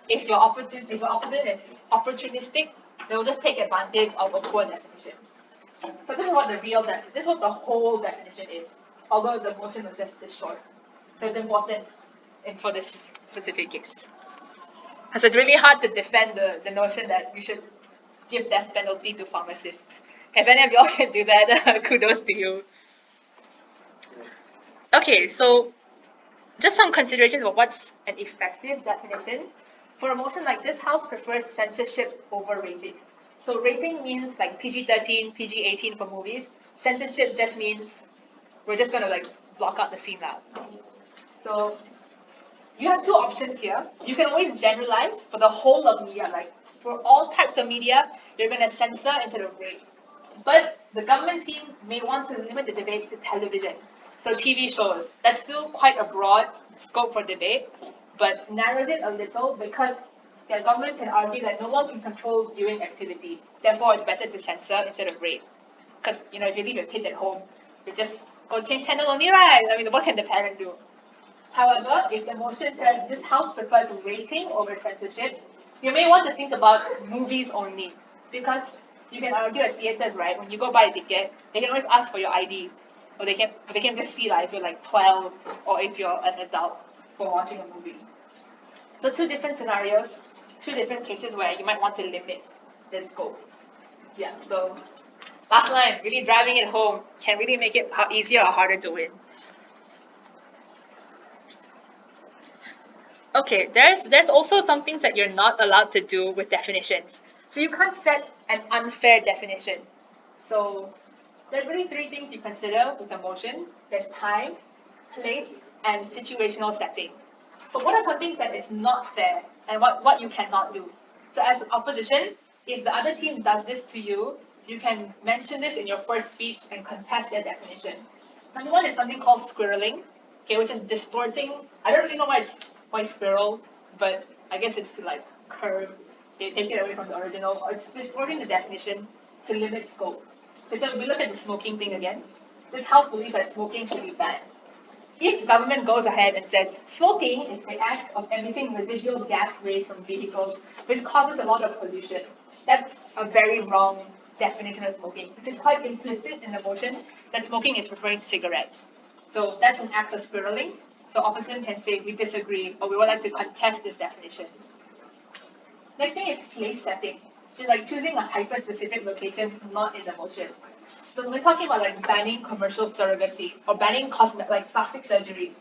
If your opposition is opportunistic, they will just take advantage of a poor definition. So this is what this is what the whole definition is, although the motion was just this short. So it's important for this specific case. So it's really hard to defend the notion that you should give death penalty to pharmacists. If any of y'all can do that, kudos to you. Okay, so just some considerations of what's an effective definition. For a motion like this, House prefers censorship over rating. So rating means like PG-13, PG-18 for movies. Censorship just means we're just going to block out the scene now. So you have 2 options here. You can always generalize for the whole of media, like for all types of media, you're going to censor instead of rate. But the government team may want to limit the debate to television. So TV shows, that's still quite a broad scope for debate, but narrows it a little because the government can argue that no one can control viewing activity. Therefore, it's better to censor instead of rate. Because, if you leave your kid at home, you just go change channel only, right? I mean, what can the parent do? However, if the motion says this house prefers rating over censorship, you may want to think about movies only. Because you can argue at theaters, right? When you go buy a ticket, they can always ask for your ID. Or they can just see like if you're like 12 or if you're an adult for watching a movie. So two different scenarios, two different cases where you might want to limit the scope. Yeah, so last line, really driving it home can really make it easier or harder to win. Okay, there's also some things that you're not allowed to do with definitions. So you can't set an unfair definition. So there's really three things you consider with a motion. There's time, place, and situational setting. So what are some things that is not fair and what you cannot do? So as opposition, if the other team does this to you, you can mention this in your first speech and contest their definition. Number one is something called squirreling, okay, which is distorting. I don't really know why it's squirrel, but I guess it's like curve. They take it away from the original, or it's distorting the definition to limit scope. Because we look at the smoking thing again. This house believes that smoking should be banned. If government goes ahead and says smoking is the act of emitting residual gas rays from vehicles, which causes a lot of pollution, that's a very wrong definition of smoking. This is quite implicit in the motion that smoking is referring to cigarettes. So that's an act of squirreling. So opposition can say we disagree or we would like to contest this definition. Next thing is place setting, which is like choosing a hyper-specific location not in the motion. So when we're talking about like banning commercial surrogacy or banning like plastic surgery,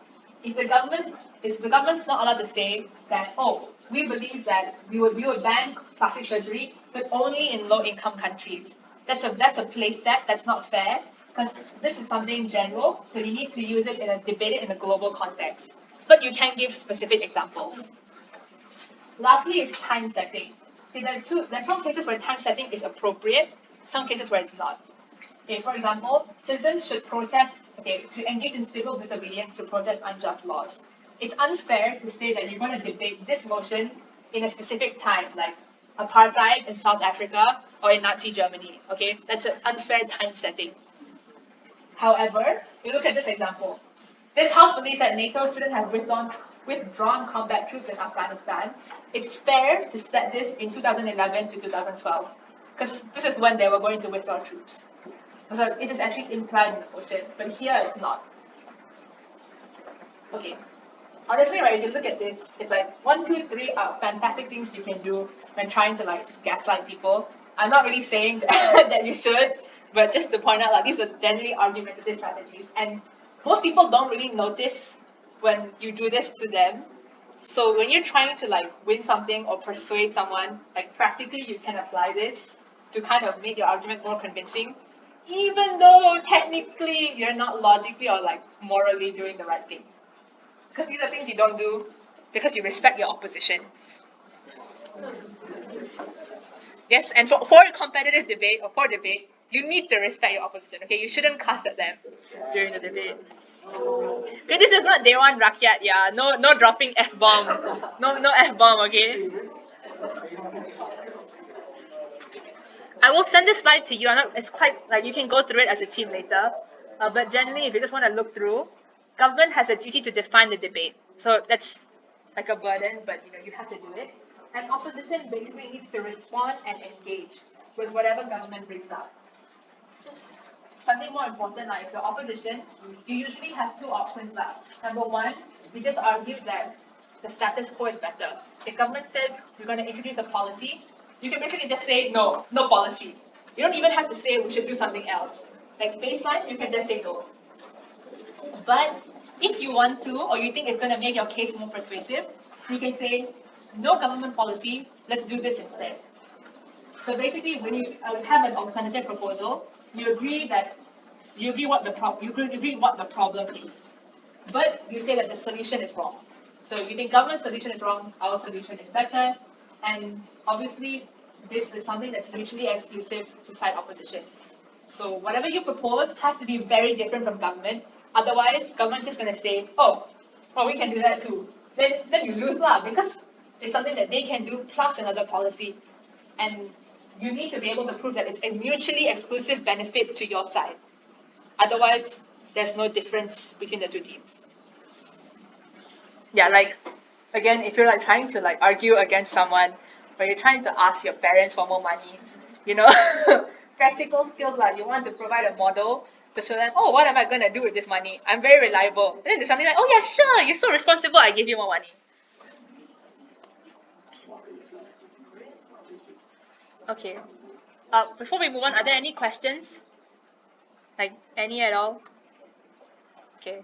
if the government's not allowed to say that, oh, we believe that we would ban plastic surgery, but only in low-income countries. That's a place set. That's not fair because this is something general. So you need to use it debate it in a global context. But you can give specific examples. Lastly, is time setting. Okay, there's some cases where time setting is appropriate, some cases where it's not. Okay, for example, citizens should protest, to engage in civil disobedience to protest unjust laws. It's unfair to say that you're going to debate this motion in a specific time, like apartheid in South Africa or in Nazi Germany. Okay, that's an unfair time setting. However, you look at this example. This House believes that NATO shouldn't have withdrawn combat troops in Afghanistan. It's fair to set this in 2011 to 2012, because this is when they were going to withdraw troops. So it is actually implied in the motion, but here it's not. Okay. Honestly, right, if you look at this, it's like 1, 2, 3 are fantastic things you can do when trying to like gaslight people. I'm not really saying that you should, but just to point out, like these are generally argumentative strategies, and most people don't really notice when you do this to them. So when you're trying to like win something or persuade someone, like practically you can apply this to kind of make your argument more convincing, even though technically you're not logically or like morally doing the right thing. Because these are things you don't do because you respect your opposition. Yes, and for competitive debate or for debate, you need to respect your opposition. Okay, you shouldn't cuss at them during the debate. Okay, this is not Dewan Rakyat, yeah. No dropping F-bomb. No F-bomb, okay? I will send this slide to you. It's quite like you can go through it as a team later. But generally, if you just want to look through, government has a duty to define the debate. So that's like a burden, but you have to do it. And opposition basically needs to respond and engage with whatever government brings up. Just something more important, like if you're opposition, you usually have two options left. Number one, you just argue that the status quo is better. The government says we're going to introduce a policy, you can basically just say no policy. You don't even have to say we should do something else. Like baseline, you can just say no. But if you want to, or you think it's going to make your case more persuasive, you can say no government policy, let's do this instead. So basically, when you have an alternative proposal, you agree what the problem is, but you say that the solution is wrong. So you think government solution is wrong, our solution is better, and obviously this is something that's mutually exclusive to side opposition. So whatever you propose has to be very different from government. Otherwise, government's just going to say, oh, we can do that too. Then you lose lah, because it's something that they can do plus another policy. And you need to be able to prove that it's a mutually exclusive benefit to your side. Otherwise, there's no difference between the two teams. Yeah, like, again, if you're like trying to like argue against someone, or you're trying to ask your parents for more money, you know, practical skills, like you want to provide a model to show them, oh, what am I going to do with this money? I'm very reliable. And then there's something like, oh yeah, sure, you're so responsible, I give you more money. Okay. Before we move on, are there any questions? Like any at all? Okay.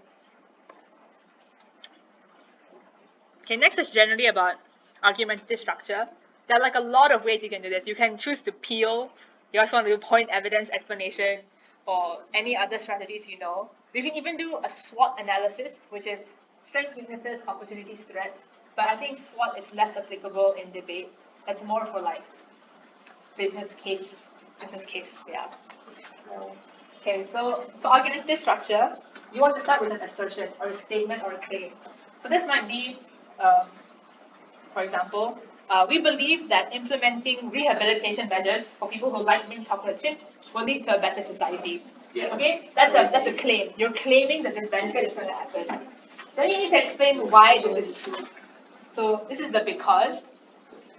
Okay, next is generally about argumentative structure. There are like a lot of ways you can do this. You can choose to peel. You also want to do point, evidence, explanation, or any other strategies you know. We can even do a SWOT analysis, which is strengths, weaknesses, opportunities, threats. But I think SWOT is less applicable in debate. That's more for like business case, yeah. Okay, so for argumentative structure, you want to start with an assertion or a statement or a claim. So this might be, for example, we believe that implementing rehabilitation measures for people who like mint chocolate chip will lead to a better society. Yes. Okay, that's a claim. You're claiming that this benefit is going to happen. Then you need to explain why this is true. So this is the because.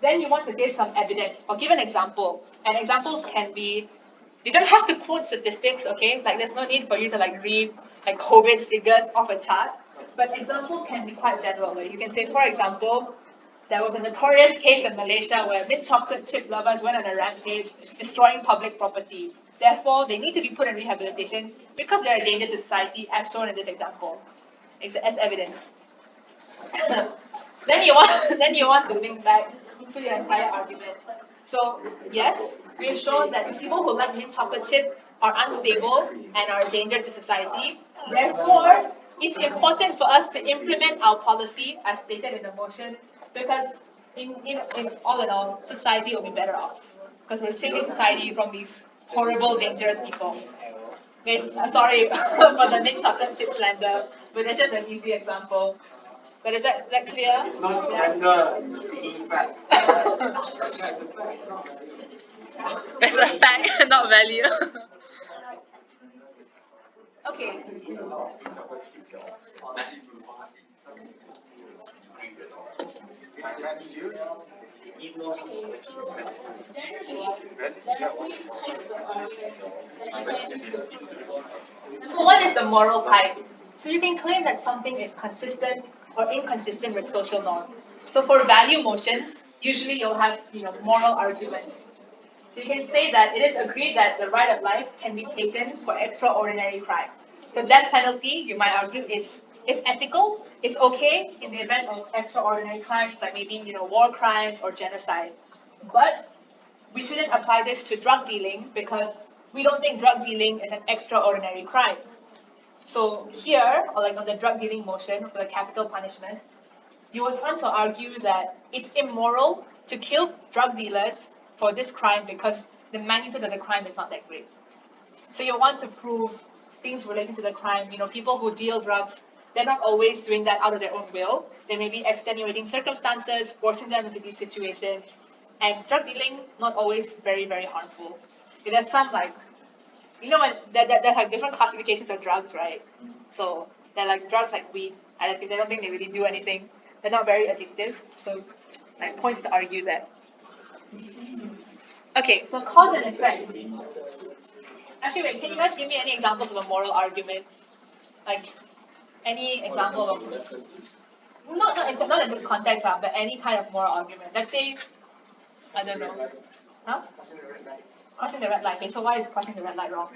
Then you want to give some evidence or give an example. And examples can be, you don't have to quote statistics, okay? Like there's no need for you to like read like COVID figures off a chart. But examples can be quite general. Where you can say, for example, there was a notorious case in Malaysia where mint chocolate chip lovers went on a rampage, destroying public property. Therefore, they need to be put in rehabilitation because they're a danger to society, as shown in this example, as evidence. Then you want to link back to your entire argument. So yes, we've shown that people who like mint chocolate chip are unstable and are a danger to society. Therefore, it's important for us to implement our policy as stated in the motion, because in all in all, society will be better off because we're saving society from these horrible, dangerous people. Okay, sorry for the mint chocolate chip slander, but that's just an easy example. But is that clear? It's not slander, it's speaking facts. It's a fact, not value. Okay. Number one is the moral type. So you can claim that something is consistent or inconsistent with social norms. So for value motions, usually you'll have moral arguments. So you can say that it is agreed that the right of life can be taken for extraordinary crime. The death penalty, you might argue, is ethical. It's okay in the event of extraordinary crimes like maybe war crimes or genocide. But we shouldn't apply this to drug dealing because we don't think drug dealing is an extraordinary crime. So here, or like on the drug dealing motion for the capital punishment, you would want to argue that it's immoral to kill drug dealers for this crime because the magnitude of the crime is not that great. So you want to prove things relating to the crime. People who deal drugs, they're not always doing that out of their own will. There may be extenuating circumstances forcing them into these situations. And drug dealing, not always very, very harmful. There's some like, there's like different classifications of drugs, right? So they're like drugs like weed. They don't think they really do anything. They're not very addictive. So like points to argue that. Okay, so cause and effect. Actually, wait, can you guys give me any examples of a moral argument? Like any example of not in this context, but any kind of moral argument. Let's say, I don't know. Huh? Crossing the red light. Okay, so why is crossing the red light wrong?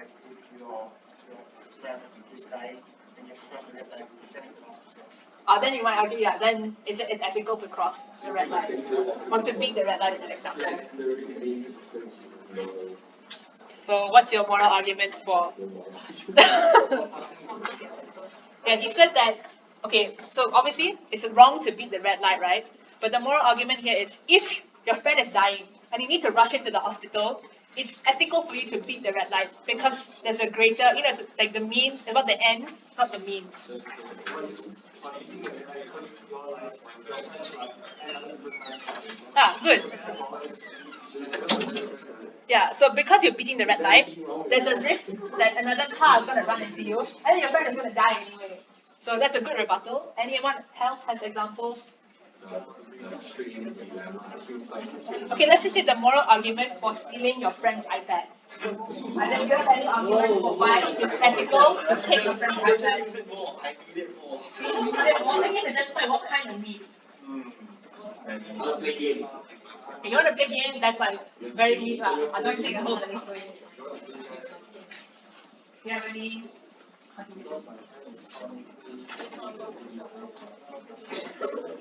Then you might argue, yeah, then it's ethical to cross the red light. Or to beat the red light in an example. So what's your moral argument for? Yeah, he said that, okay, so obviously it's wrong to beat the red light, right? But the moral argument here is if your friend is dying and you need to rush into the hospital, it's ethical for you to beat the red light because there's a greater, it's like the means, about the end, not the means. Good. Yeah, so because you're beating the red light, there's a risk that another car is going to run into you, and then your friend is going to die anyway. So that's a good rebuttal. Anyone else has examples? Okay, let's just say the moral argument for stealing your friend's iPad. And then you have any argument for why it is ethical to take your friend's iPad? You need it more. Again, that's why what kind of need? If you want to play games, that's like very neat. I don't think it holds any sway. Do you have any?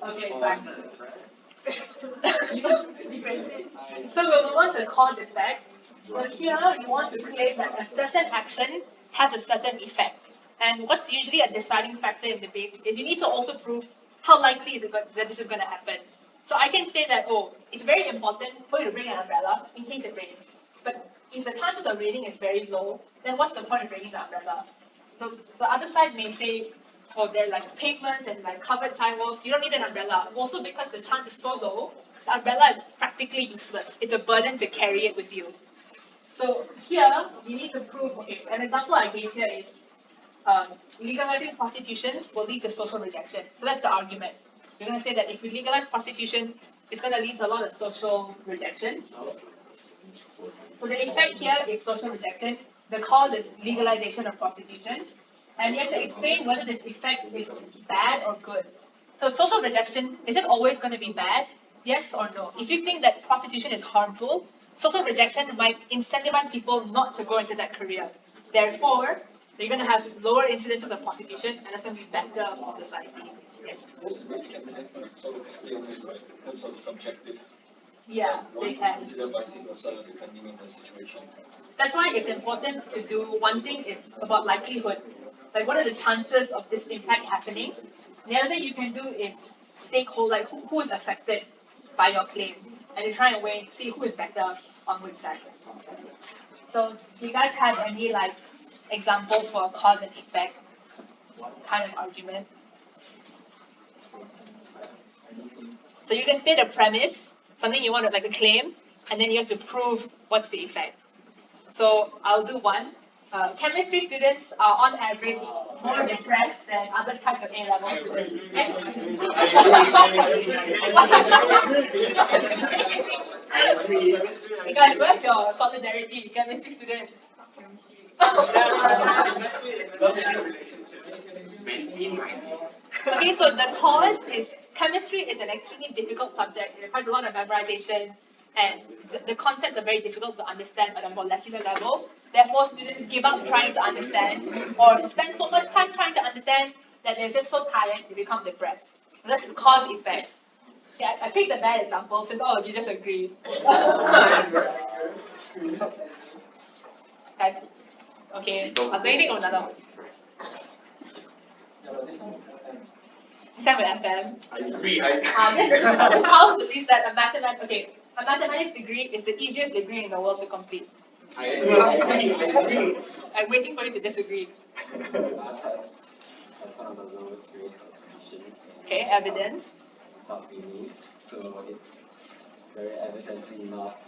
Okay, fine. So we'll move on to cause effect. So here you want to claim that a certain action has a certain effect. And what's usually a deciding factor in debates is you need to also prove how likely is it that this is going to happen. So I can say that, it's very important for you to bring an umbrella in case it rains. But if the chances of raining is very low, then what's the point of bringing the umbrella? So the other side may say, they're like pavements and like covered sidewalks, you don't need an umbrella. Also because the chance is so low, the umbrella is practically useless. It's a burden to carry it with you. So here, you need to prove, an example I gave here is legalizing prostitutions will lead to social rejection. So that's the argument. You're going to say that if we legalize prostitution, it's going to lead to a lot of social rejection. So the effect here is social rejection. The cause is legalization of prostitution. And you have to explain whether this effect is bad or good. So social rejection, is it always going to be bad? Yes or no? If you think that prostitution is harmful, social rejection might incentivize people not to go into that career. Therefore, you're going to have lower incidences of prostitution, and that's going to be better for society. Yes. Yeah, they can. That's why it's important to do one thing is about likelihood. Like, what are the chances of this impact happening? The other thing you can do is stakeholder, like who is affected by your claims, and you try and see who is better on which side. So, do you guys have any examples for cause and effect kind of argument? So you can state a premise, something you want to a claim, and then you have to prove what's the effect. So I'll do one. Chemistry students are on average more depressed than other types of A-level students. Guys, where's your solidarity, chemistry students? Okay, so the cause is chemistry is an extremely difficult subject. It requires a lot of memorization, and the concepts are very difficult to understand at a molecular level. Therefore, students give up trying to understand or spend so much time trying to understand that they're just so tired they become depressed. So that's the cause effect. Yeah, I picked a bad example since all of you just agree. Guys, okay, I'll do anything on another one. This time with FM. I agree. This house believes that a mathematics degree is the easiest degree in the world to complete. I agree. I'm waiting for you to disagree. That's one of the lowest grades of admission. Okay, evidence. Top unis, so it's very evidently not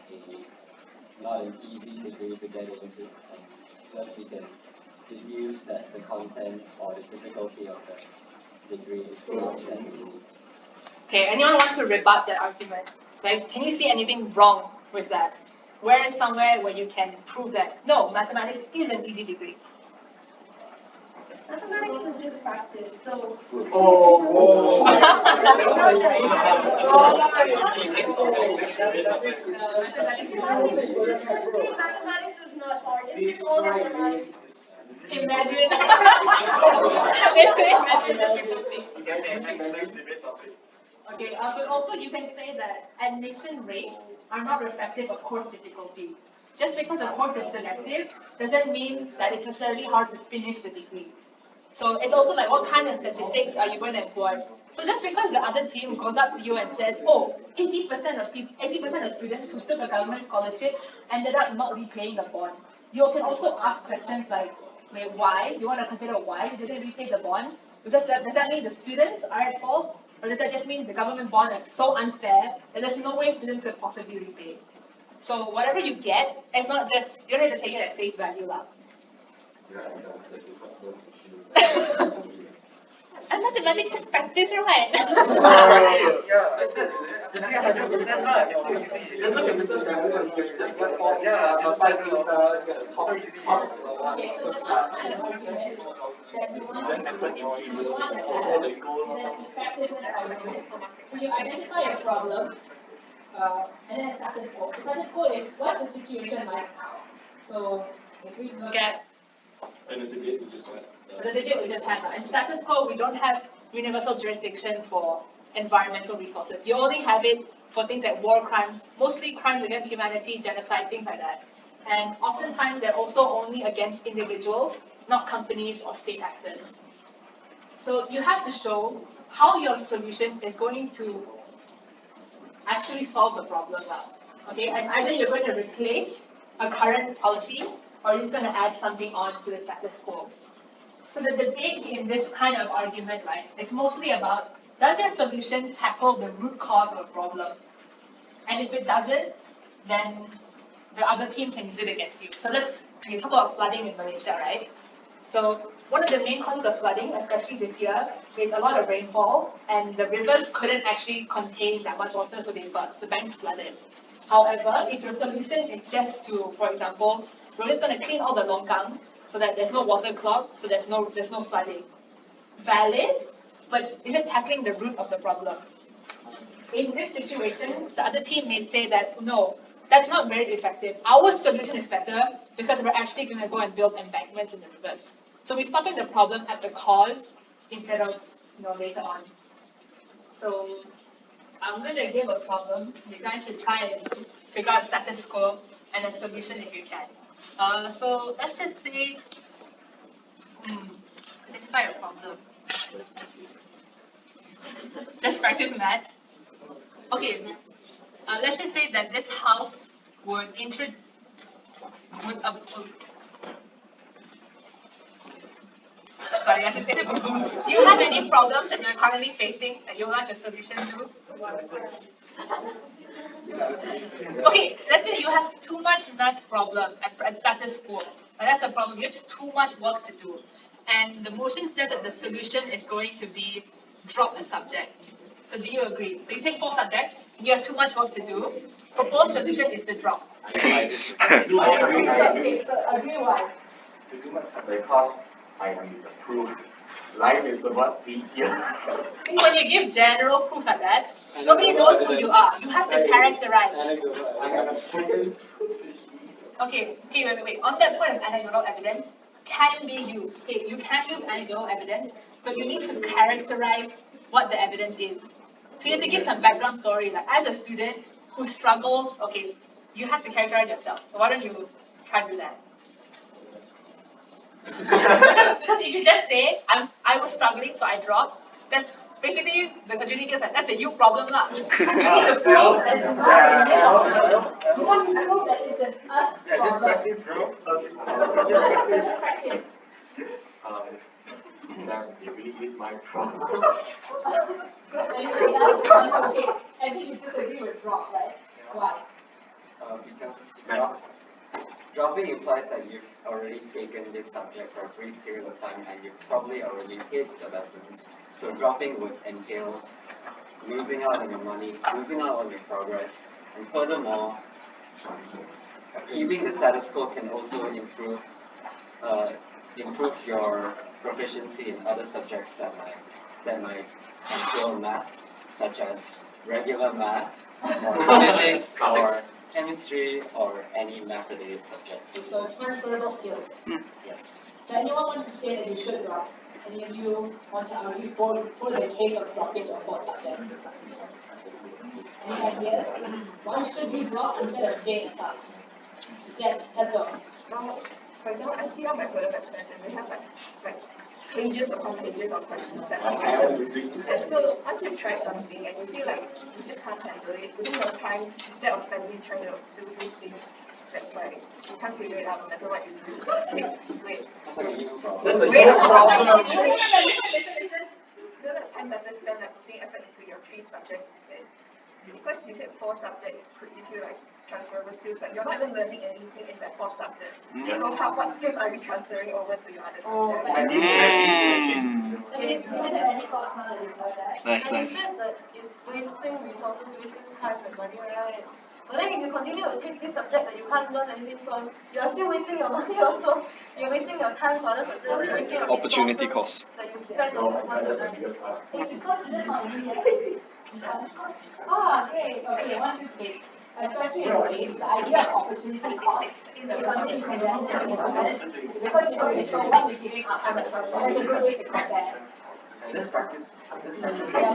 an easy degree to get into. And plus, you can deduce that the content or the difficulty of the degree is not that easy. Okay, anyone want to rebut that argument? Can you see anything wrong with that? Where is somewhere where you can prove that no, mathematics is an easy degree? Mathematics is just practice, so. Mathematics is not hard. It's all mathematics. Imagine. Okay, but also you can say that admission rates are not reflective of course difficulty. Just because the course is selective doesn't mean that it's necessarily hard to finish the degree. So it's also what kind of statistics are you going to employ? So just because the other team goes up to you and says, oh, 80% of people, 80% of students who took a government scholarship ended up not repaying the bond. You can also ask questions like, wait, why? You want to consider why did they repay the bond? Because does that mean the students are at fault? Or does that just mean the government bond is so unfair that there's no way students could possibly repay? So whatever you get, it's not just, you don't have to take it at face value. And mathematics perspective, right? Just get 100%, lah. It's too easy. Just look at business value and you just get all these 5 get a top. Okay, so the last kind of argument that you want to have is an effectiveness argument. So you identify a problem, and then a status quo. So status quo is what's the situation like now? So if we look at And the debate we just had. the debate we just had, in status quo we don't have universal jurisdiction for environmental resources. You only have it for things like war crimes, mostly crimes against humanity, genocide, things like that. And oftentimes they're also only against individuals, not companies or state actors. So you have to show how your solution is going to actually solve the problem now. Okay, and either you're going to replace a current policy or you're just going to add something on to the status quo. So the debate in this kind of argument, right, is mostly about, does your solution tackle the root cause of a problem? And if it doesn't, then the other team can use it against you. So let's talk about flooding in Malaysia, right? So one of the main causes of flooding, especially this year, is a lot of rainfall, and the rivers couldn't actually contain that much water, so they burst. The banks flooded. However, if your solution is just to, for example, we're just going to clean all the longkang so that there's no water clog, so there's no flooding. Valid, but is it tackling the root of the problem? In this situation, the other team may say that no, that's not very effective. Our solution is better because we're actually going to go and build embankments in the rivers. So we're stopping the problem at the cause instead of later on. So I'm going to give a problem. You guys should try and figure out status quo and a solution if you can. So let's just say, identify a problem. Just practice maths. Okay, let's just say that this house would sorry, I should say this. Do you have any problems that you're currently facing that you would like a solution to? Okay, let's say you have too much math problem at status quo. And that's the problem. You have too much work to do. And the motion says that the solution is going to be drop a subject. So do you agree? So you take 4 subjects, you have too much work to do. Proposed solution is to drop. Okay, so agree why? Because I am the proof. Life is a lot easier. When you give general proofs like that, nobody knows who you are. You have to characterize. I have a second. Okay, wait. On that point of anecdotal evidence, can be used. Okay, you can use anecdotal evidence, but you need to characterize what the evidence is. So you have to give some background story. Like as a student who struggles, okay, you have to characterize yourself. So why don't you try to do that? because if you just say I was struggling, so I dropped, that's basically the adjudicator said that's a you problem lah. You need to prove that it's not a you problem. You want to prove that it's an us problem. Let's practice. That really is my problem. Anybody else? Okay, I think you disagree with drop, right? Why? Because dropping implies that you've already taken this subject for a brief period of time and you've probably already hit the lessons. So dropping would entail losing out on your money, losing out on your progress, and furthermore, keeping the status quo can also improve your proficiency in other subjects that might entail math, such as regular math, or physics, or chemistry, or any math-related subject. So transferable skills. Yes. So anyone want to say that you should drop? Any of you want to argue for the case of dropping a 4th subject? Any ideas? Why should we drop instead of stay in class? Yes, let's go. For example, I see all my fellow best friends and they have like pages upon pages of questions that are and so once you've tried something and you feel like you just can't handle it, within your time, instead of spending trying to do this thing that's like you can't figure it out no matter what you do. Wait. Wait a problem. Listen. You know that time better spend like putting effort into your 3 subjects instead. Because you said 4 subjects could give you like transferable skills, but you're not even learning anything in that 4 subject. So what skills are you transferring over to your other subjects? Nice. And you said that it's wasting resources, wasting time and money, right? But then if you continue to take this subject that you can't learn anything from, you're still wasting your money also. You're wasting your time for other subjects, you're wasting your Opportunity resources cost. that you spend on the time to learn. Okay, one, two, three. Especially in debates, the idea of opportunity cost is something you can definitely implement because you know so what you're giving up. That's a good way to compare. Yeah,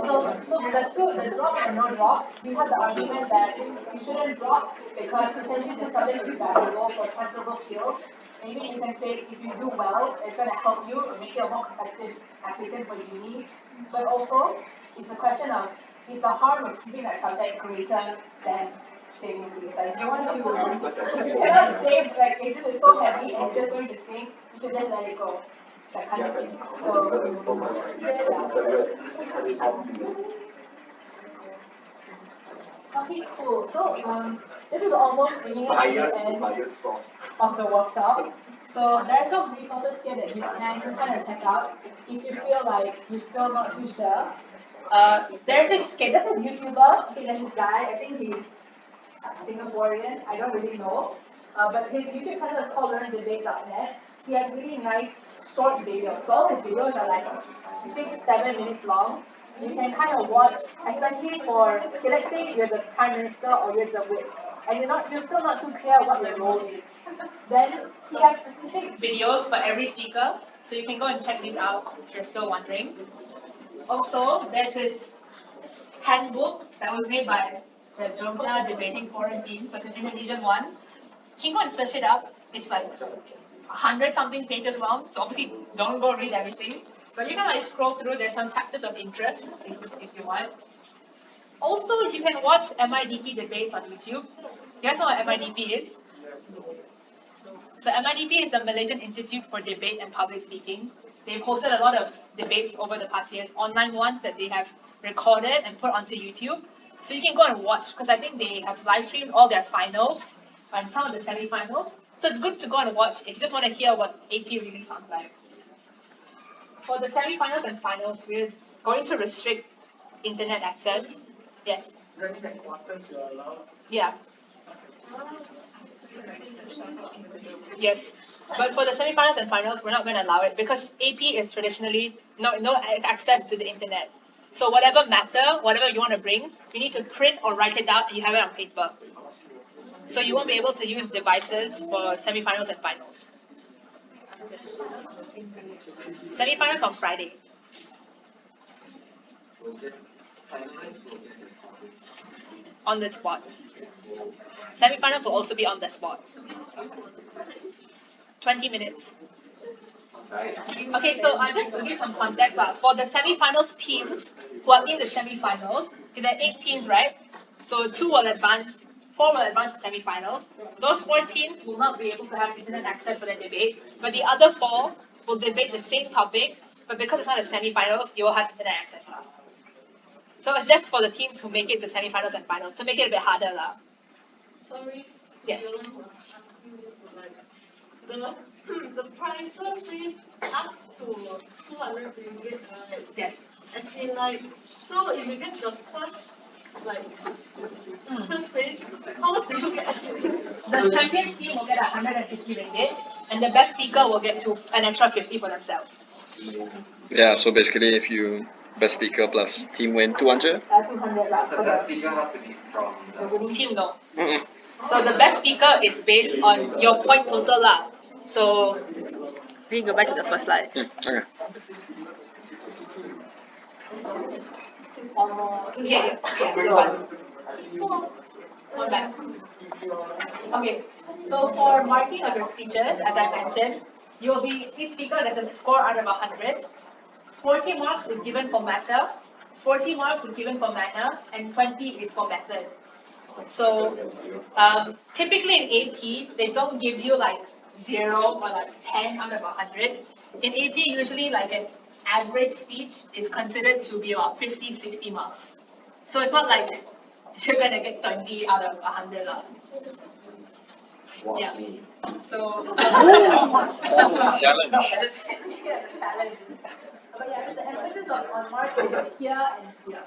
so the drop and the no drop, you have the argument that you shouldn't drop because potentially the subject is valuable for transferable skills. Maybe you can say if you do well, it's going to help you and make you a more competitive applicant for uni. But also, it's a question of is the harm of keeping that subject greater than saving grades? Like if you want to, if you cannot save, like if this is so heavy and you're just going to sink, you should just let it go. That kind of thing. So, okay, cool. So, this is almost bringing us to the end of the workshop. So, there are some resources here that you can kind of check out if you feel like you're still not too sure. There's this YouTuber, okay, there's this guy, I think he's Singaporean, I don't really know. But his YouTube channel is called LearnDebate.net. He has really nice short videos. So all his videos are like 6-7 minutes long. You can kind of watch, especially for, okay, let's say you're the Prime Minister or you're the whip, and you're still not too clear what your role is. Then he has specific videos for every speaker, so you can go and check these out if you're still wondering. Also, there's this handbook that was made by the Jogja Debating Forum team, so it's an Indonesian one. You can go and search it up. It's like 100-something pages long, so obviously don't go read everything. But you can like scroll through, there's some chapters of interest if you want. Also, you can watch MIDP debates on YouTube. You guys know what MIDP is? So MIDP is the Malaysian Institute for Debate and Public Speaking. They've hosted a lot of debates over the past years, online ones that they have recorded and put onto YouTube. So you can go and watch, because I think they have live streamed all their finals and some of the semi-finals. So it's good to go and watch if you just want to hear what AP really sounds like. For the semi-finals and finals, we're going to restrict internet access. Yes? Yeah. Yes. But for the semi-finals and finals, we're not going to allow it because AP is traditionally no access to the internet. So whatever matter, whatever you want to bring, you need to print or write it out and you have it on paper. So you won't be able to use devices for semi-finals and finals. Semi-finals on Friday. On the spot. Semi-finals will also be on the spot. 20 minutes. Okay, so just to give some context, for the semi-finals teams who are in the semi-finals, okay, there are 8 teams, right? So 2 will advance, 4 will advance to semi-finals. Those 4 teams will not be able to have internet access for their debate, but the other 4 will debate the same topic, but because it's not a semi-finals, you will have internet access now. So it's just for the teams who make it to semi-finals and finals, to make it a bit harder lah. Sorry. Yes. The prices is up to 200 ringgit, right? Yes. As in like, so if you get the first place, how much do you get actually? The champion team will get 150 ringgit, and the best speaker will get an extra 50 for themselves. Yeah, so basically if you best speaker plus team win 200? 200 lah. So the speaker have to be from The winning team, no. Mm-mm. So the best speaker is based on your point total lah. So, let me go back to the first slide. Okay. Yeah. One back. Okay, so for marking of your speeches, as I mentioned, you'll be each speaker gets a score out of 100. 40 marks is given for matter, 40 marks is given for manner, and 20 is for method. So typically in AP, they don't give you like 0 or like 10 out of 100. In AP, usually like an average speech is considered to be about 50, 60 marks. So it's not like you're gonna get 20 out of 100. Watch Yeah. me. So Challenge. Yeah, the challenge. But yeah, so the emphasis on marks is here and here.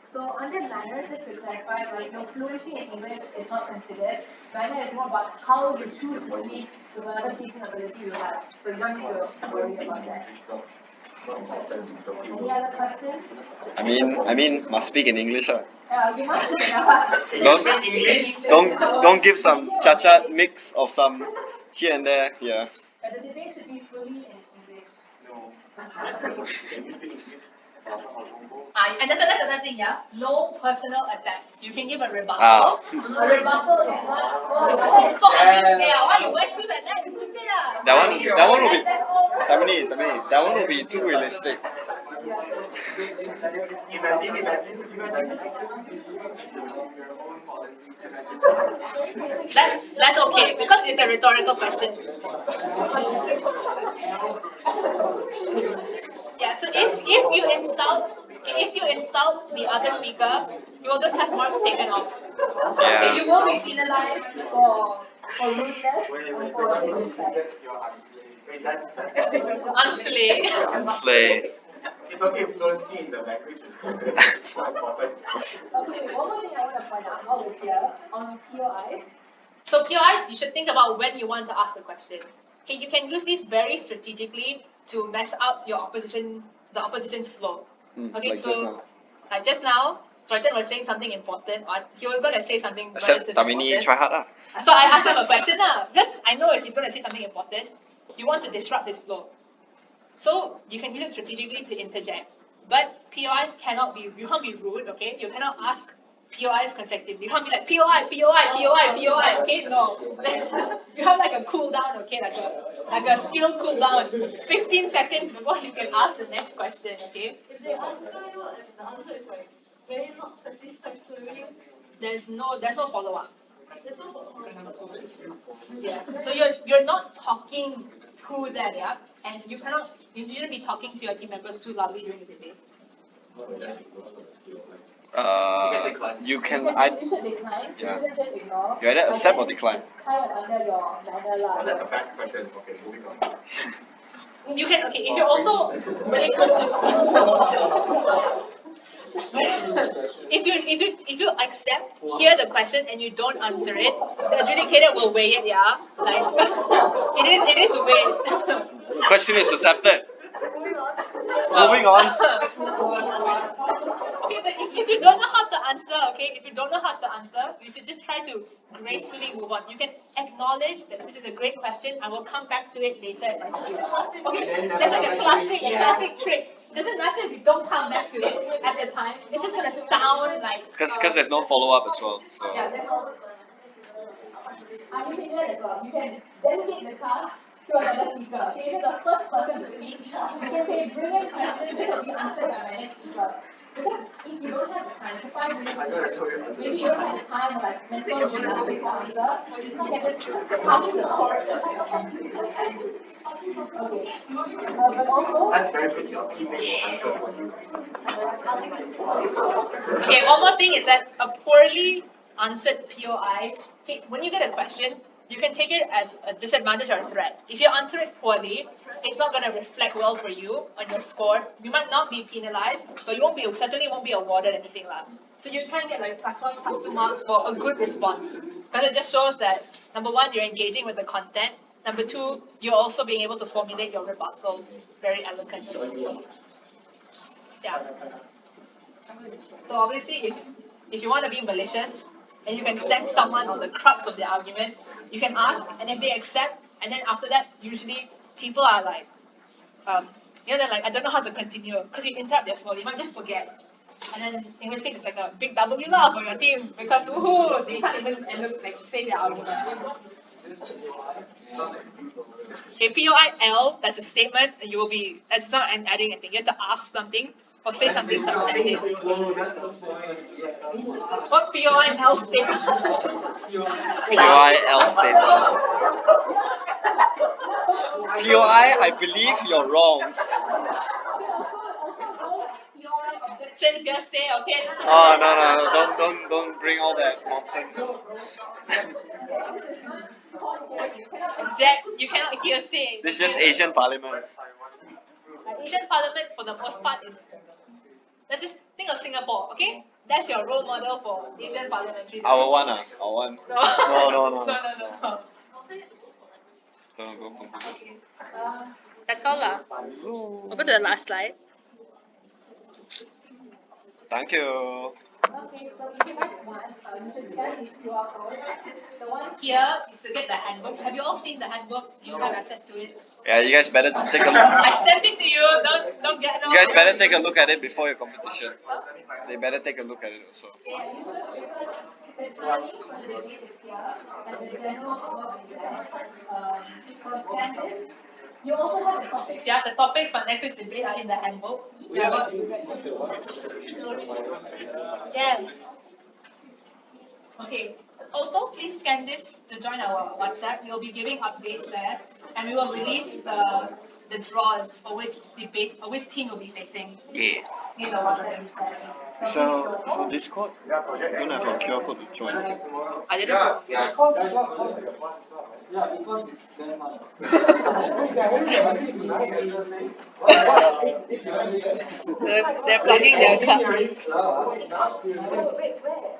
So under manner, just to clarify, right, your fluency in English is not considered. Manner is more about how you choose to speak with whatever speaking ability you have. So you don't need to worry about that. Any other questions? I mean, must speak in English. You must speak Don't give some cha-cha mix of some here and there. Yeah. But the debate should be fully in English. and that's another thing, yeah. No personal attacks. You can give a rebuttal. Ah. A rebuttal is not. Oh, it's so unfair. Why you wear shoes like that? It's stupid. That one will be. That one will be too realistic. That's okay because it's a rhetorical question. Yeah. So if you insult the other speaker, you will just have marks taken off. Yeah. You will be penalized for rudeness and for disrespect. Unslay. Slay. It's okay, fluency in the language is important. Okay, one more thing I want to point out while we're here on POIs. So POIs, you should think about when you want to ask the question. Okay, you can use this very strategically to mess up the opposition's flow. Okay, like so like just now, Jordan was saying something important, or he was going to say something Except relatively Tamini important. try hard lah. So I asked him a question Just I know if he's going to say something important, you want to disrupt his flow. So you can use it strategically to interject. But POIs you can't be rude, okay? You cannot ask POIs consecutively. You can't be like POI, okay? No. You have like a cool down, okay? Like a skill cool down. 15 seconds before you can ask the next question, okay? If they answer you and the answer is like very not satisfactory, There's no follow up. there's no follow-up. Yeah. So you're not talking to them, yeah? And you shouldn't be talking to your team members too loudly during the debate. You can. You should decline. You Yeah. shouldn't just ignore. You either But accept then or decline. It's kind of under your manner lah. That's a bad question. Okay, moving on. You can if you're also really close to if you accept, hear the question and you don't answer it, the adjudicator will weigh it, yeah. Like it is weighed. Question is accepted. Moving on. Moving on. Okay, but if you don't know how to answer, you should just try to gracefully move on. You can acknowledge that this is a great question. I will come back to it later in my speech. Okay, that's like a classic trick. Doesn't matter if you don't come back to it at the time. It's just gonna sound like. Because there's no follow up as well. So. Yeah, that's all. You can do that as well. You can delegate the task to another speaker. Okay, if you're the first person to speak, you can say, bring in question, this will be answered by my next speaker. Because if you don't have the time, for 5 minutes, maybe you don't have the time or like mental gymnastics to answer, you can just pass the torch. Okay. But also, That's very good. Your teammate will answer for you. Okay, one more thing is that a poorly answered POI, okay, when you get a question, you can take it as a disadvantage or a threat. If you answer it poorly, it's not going to reflect well for you on your score. You might not be penalized, but you certainly won't be awarded anything. So you can get like +1, +2 marks for a good response. Because it just shows that, number one, you're engaging with the content. Number two, you're also being able to formulate your rebuttals very eloquently. Yeah. So obviously, if you want to be malicious and you can set someone on the crux of their argument, you can ask, and if they accept, and then after that, usually people are like, they're like, I don't know how to continue, because you interrupt their flow, you might just forget. And then in which case it's like a big W for your team, because they can't even say their argument. Okay, POIL, that's a statement, and you will be, that's not adding anything. You have to ask something or say something substantive. What's POIL statement? POIL statement. I believe you're wrong. Objection here, say, okay? Oh no, don't bring all that nonsense. Jack, you cannot hear say. This is just Asian Parliament. Asian Parliament, for the most part, is. Let's just think of Singapore, okay? That's your role model for Asian parliamentary. Our one. No. No. Don't go conclusion. That's all lah. We'll go to the last slide. Thank you. Okay, so if you guys want, you should scan these QR codes. The one Here is to get the handbook. Have you all seen the handbook? You have access to it. Yeah, you guys better take a look. I sent it to you. Don't get no. You guys better take a look at it before your competition. They better take a look at it also. Yeah, you should, because the timing for the debate is here, and the general will be there. So scan this. You also have the topics. Yeah, the topics for next week's debate are in the handbook. Yes. Okay. Also, please scan this to join our WhatsApp. We'll be giving updates there, and we will release the draws for which debate or which team will be facing. Yeah. In the WhatsApp chat. So Discord don't have your QR code to join. I didn't know. Yeah, because it's very hard. They're plugging their club. Wait, where?